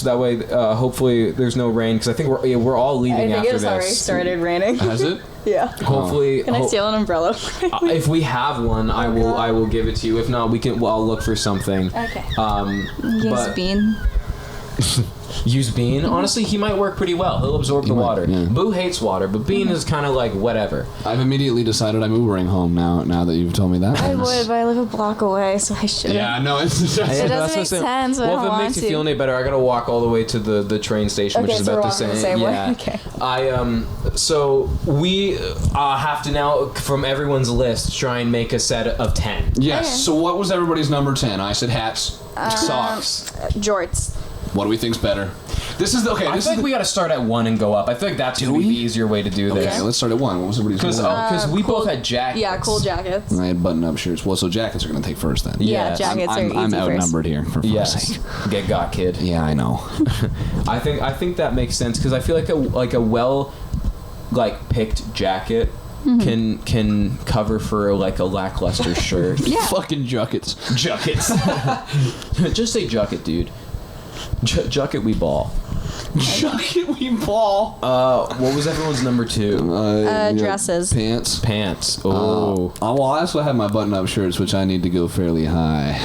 that way hopefully there's no rain, because I think we're all leaving after this. I think it's already started raining. Has it? Yeah. Hopefully. Can I steal an umbrella? If we have one, I will give it to you. If not, I'll look for something. Okay. But bean. use Bean. Honestly, he might work pretty well. He'll absorb the water. Yeah. Boo hates water, but Bean is kind of like whatever. I've immediately decided I'm Ubering home now that you've told me that. I would, but I live a block away, so I shouldn't. Yeah, no, it's It doesn't make sense. Well, if it makes you feel any better, I gotta walk all the way to the train station, which is about the same. Way. Okay. So we have to now, from everyone's list, try and make a set of 10. Yes. Okay. So what was everybody's number 10? I said hats, socks. Jorts. What do we think's better? This is okay. I think we got to start at 1 and go up. I feel like that's gonna be the easier way to do this. Okay, let's start at 1. What was everybody's number? Because we cool- both had jackets. Yeah, cool jackets. I had button-up shirts. Well, so jackets are going to take first then. Yeah, Yes. jackets are easy I'm first. outnumbered here, for fuck's Yes. sake. Get got, kid. Yeah, I know. I think that makes sense because I feel like a well picked jacket can cover for like a lackluster shirt. Yeah. Fucking jackets. Juckets. Just say jucket, dude. Jucket we ball. Jacket we ball. What was everyone's number 2? Dresses. Pants. Pants. Oh. Well, I also have my button-up shirts, which I need to go fairly high.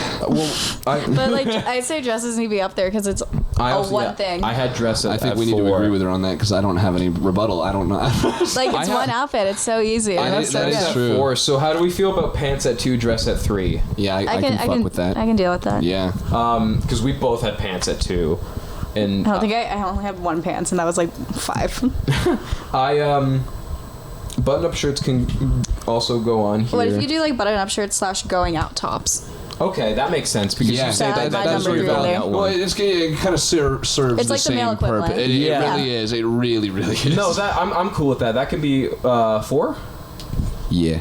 But like, I'd say dresses need to be up there because it's one thing. I had dress at I think we need 4. to agree with her on that because I don't have any rebuttal. I don't know. Like it's one outfit. It's so easy. That's so that is good. true. 4. So how do we feel about pants at 2, dress at 3? Yeah, I can fuck with that. I can deal with that. Yeah. Because we both had pants at 2. And I don't think I only have one pants, and that was like 5. button-up shirts can also go on here. What if you do like button-up shirts / going out tops? Okay, that makes sense because Yeah. you say That- that's number where you're 3 going there. out Well, one. it kind of serves It's the like the same male equivalent. purpose. It Yeah. really is. It really, really is. No, that I'm cool with that. That can be 4. Yeah.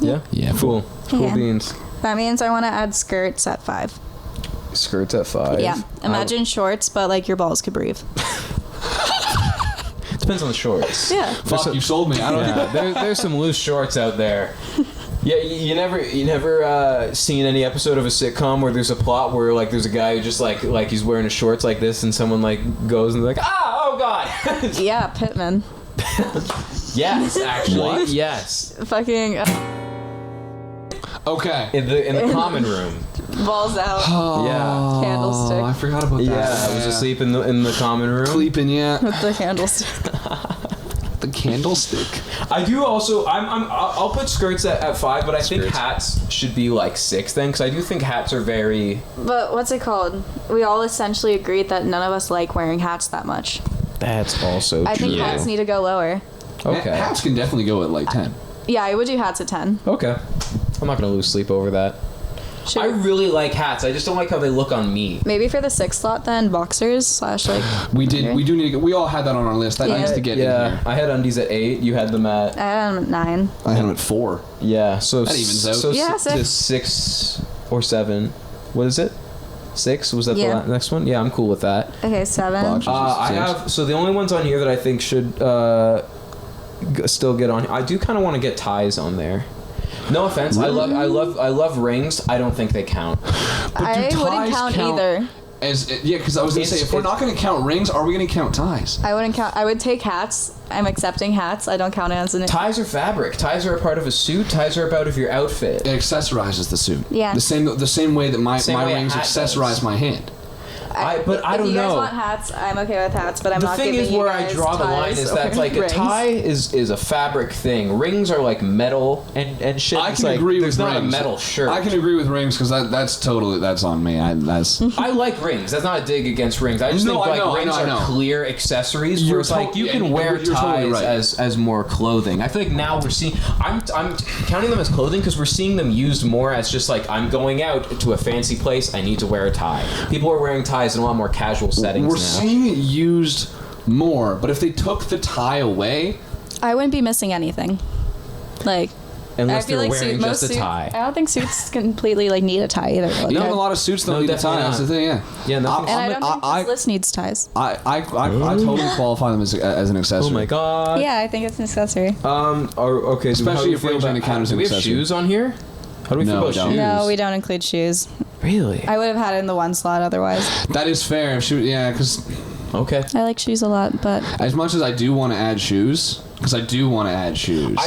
Yeah. Yeah. Cool. Cool Yeah. beans. That means I want to add skirts at 5. Skirts at 5. Yeah. Imagine shorts, but like your balls could breathe. Depends on the shorts. Yeah. Fuck, you sold me. I don't know. Yeah, there's some loose shorts out there. Yeah, you never seen any episode of a sitcom where there's a plot where like there's a guy who just like he's wearing his shorts like this and someone like goes and they're like oh god. Yeah, Pittman. Yes, actually. What? Yes. Fucking Okay. In the common room. balls out. Yeah. Candlestick. I forgot about that. Yeah, I was asleep in the common room. Sleeping, yeah. With the candlestick. The candlestick. I do also. I'll put skirts at 5, but I think Skirts. hats should be like 6 then, because I do think hats are very. But what's it called? We all essentially agreed that none of us like wearing hats that much. That's also I true. think hats need to go lower. Okay. Hats can definitely go at like 10. Yeah, I would do hats at 10. Okay. I'm not gonna lose sleep over that. Should I really like hats. I just don't like how they look on me. maybe for the 6th slot then, boxers / like. We do need to get, we all had that on our list. That Yeah. needs to get in Yeah, here. I had undies at 8. You had them at I had them at 9. I had them at 4. yeah. So That evens out. So Yeah, to 6 or 7. What is it? 6 was that Yeah. the next one? Yeah, I'm cool with that. Okay, 7. Boxers. I 6. have so the only ones on here that I think should still get on. I do kind of want to get ties on there. No offense. Really? I love rings. I don't think they count. I wouldn't count either. Because I was going to say, if we're not going to count rings, are we going to count ties? I wouldn't count. I would take hats. I'm accepting hats. I don't count it as an... Ties are fabric. Ties are a part of a suit. Ties are a part of your outfit. It accessorizes the suit. Yeah. The same way that my rings accessorize does. my hand. But I don't know. If you guys want hats, I'm okay with hats, but I'm the not thing giving is you where guys I draw the line is that like rings. a tie is a fabric thing. Rings are like metal and shit. I It's can like, agree with there's not rings. a metal shirt. I can agree with rings because that's on me. I like rings. That's not a dig against rings. I just think rings are clear accessories. Where it's like you can wear ties totally right. as more clothing. I feel like now we're seeing. I'm counting them as clothing because we're seeing them used more as just like I'm going out to a fancy place. I need to wear a tie. People are wearing ties in a lot more casual settings now. Seeing it used more, but if they took the tie away, I wouldn't be missing anything. Like, Unless I feel they're like wearing just a suit, tie. I don't think suits completely like need a tie either. Like, a lot of suits don't need a tie. definitely That's the thing. Yeah. Yeah, no. and I don't think this list needs ties. I totally qualify them as an accessory. Oh my god. Yeah, I think it's an accessory. Okay. Especially if rings ain't accounted as an do we have accessory. shoes on here? How do we feel No, about we don't. shoes? No, we don't include shoes. Really? I would have had it in the one slot otherwise. That is fair. Because Okay. I like shoes a lot, but as much as I do want to add shoes, I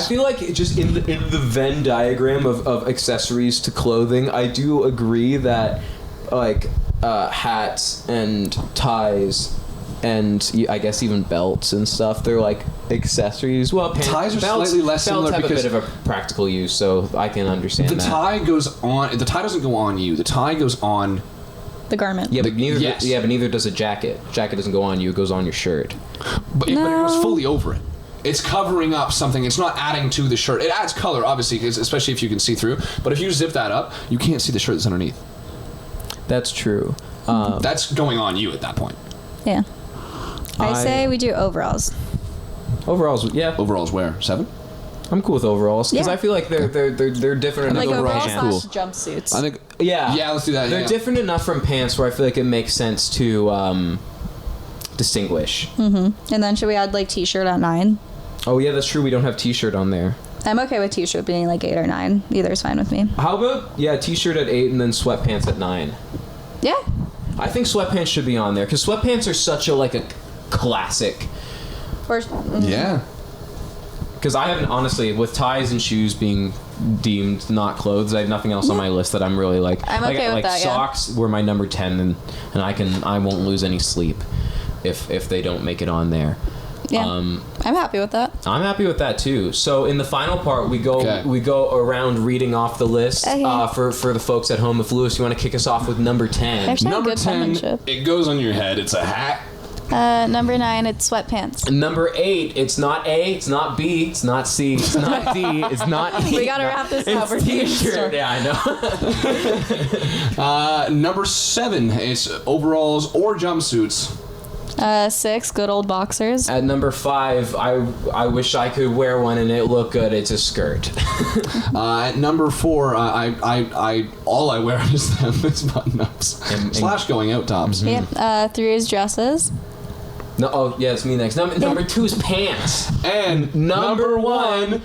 feel like just in the Venn diagram of accessories to clothing, I do agree that like hats and ties and I guess even belts and stuff, they're like accessories. Well, ties are slightly less similar have because a bit of a practical use, so I can understand the that. tie goes on. The tie doesn't go on you. The tie goes on. the garment. Yeah, but neither. Yes. Yeah, but neither does a jacket. Jacket doesn't go on you; it goes on your shirt. But it goes fully over it. It's covering up something. It's not adding to the shirt. It adds color, obviously, especially if you can see through. But if you zip that up, you can't see the shirt that's underneath. That's true. That's going on you at that point. Yeah. I say we do overalls. Overalls, yeah. Overalls where? 7? I'm cool with overalls because Yeah. I feel like they're different enough. Like from overalls pants. slash jumpsuits. I think. Yeah, let's do that. They're different enough from pants where I feel like it makes sense to distinguish. And then should we add like t-shirt at 9? Oh yeah, that's true. We don't have t-shirt on there. I'm okay with t-shirt being like 8 or 9. Either is fine with me. How about t-shirt at 8 and then sweatpants at 9? Yeah. I think sweatpants should be on there because sweatpants are such a classic. Or Yeah. Because I haven't, honestly, with ties and shoes being deemed not clothes, I have nothing else on my list that I'm really like. I'm okay with that, yeah. Socks were my number 10, and I won't lose any sleep if they don't make it on there. yeah. I'm happy with that. I'm happy with that too. So in the final part, we go around reading off the list Okay. for the folks at home. If Lewis, you want to kick us off with number 10. Actually, Number good 10, penmanship. it goes on your head. It's a hat. Number 9, it's sweatpants. Number 8, it's not A, it's not B, it's not C, it's not D, it's not E. We gotta wrap this up. It's t-shirt. Yeah, I know. Number 7, it's overalls or jumpsuits. 6, good old boxers. At number 5, I wish I could wear one and it looked good. It's a skirt. At number 4, I all I wear is them. It's button-ups slash going out tops. Yeah. 3 is dresses. No, oh yeah, it's me next. Number 2 is pants. And Number 1,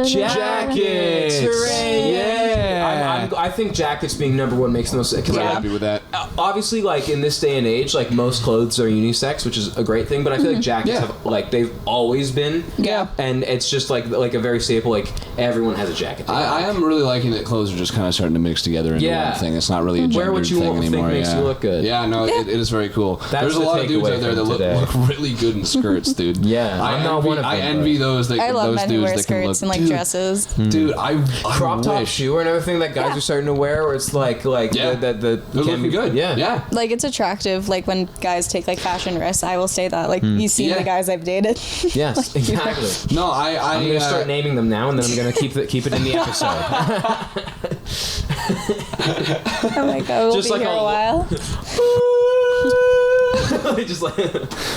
jackets. Hooray! Yeah. I think jackets being number 1 makes the most sense. I'm happy with that. Obviously, like in this day and age, like most clothes are unisex, which is a great thing. But I feel like jackets have they've always been. Yeah. And it's just like a very staple. Like everyone has a jacket. I am really liking that clothes are just kind of starting to mix together into one thing. It's not really a gendered Wear what you thing want anymore. think makes you look good. Yeah, no, it is very cool. There's a the lot of dudes takeaway out there that from today. look really good in skirts, dude. Yeah, I'm not one of them. I envy those that I love those men who dudes wear that can look skirts and like dresses. Dude, I Crop top wish. shoe or another thing that guys are starting to wear, where it's like Yeah. the They're looking good. Yeah. Like it's attractive. Like when guys take like fashion risks, I will say that. Like you've seen Yeah. the guys I've dated. Yes, exactly. No, I'm gonna start naming them now, and then I'm gonna keep it in the episode. Oh my god, we'll Just be like here a- a while. Just like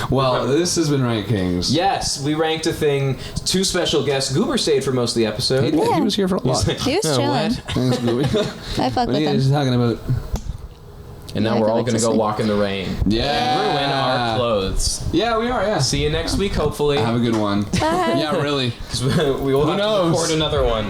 Well, this has been Rankings. yes, we ranked a thing. 2 special guests. Goober stayed for most of the episode. He was here for a lot. He was Oh, chilling. Thanks, Louis. I fuck What are with you him. guys talking about? And now Yeah, we're I all like gonna to go sleep. walk in the rain. Yeah. Ruin our clothes. Yeah, we are. Yeah. See you next week, hopefully. Have a good one. Bye. Yeah, really. 'Cause we will have to knows? record another one.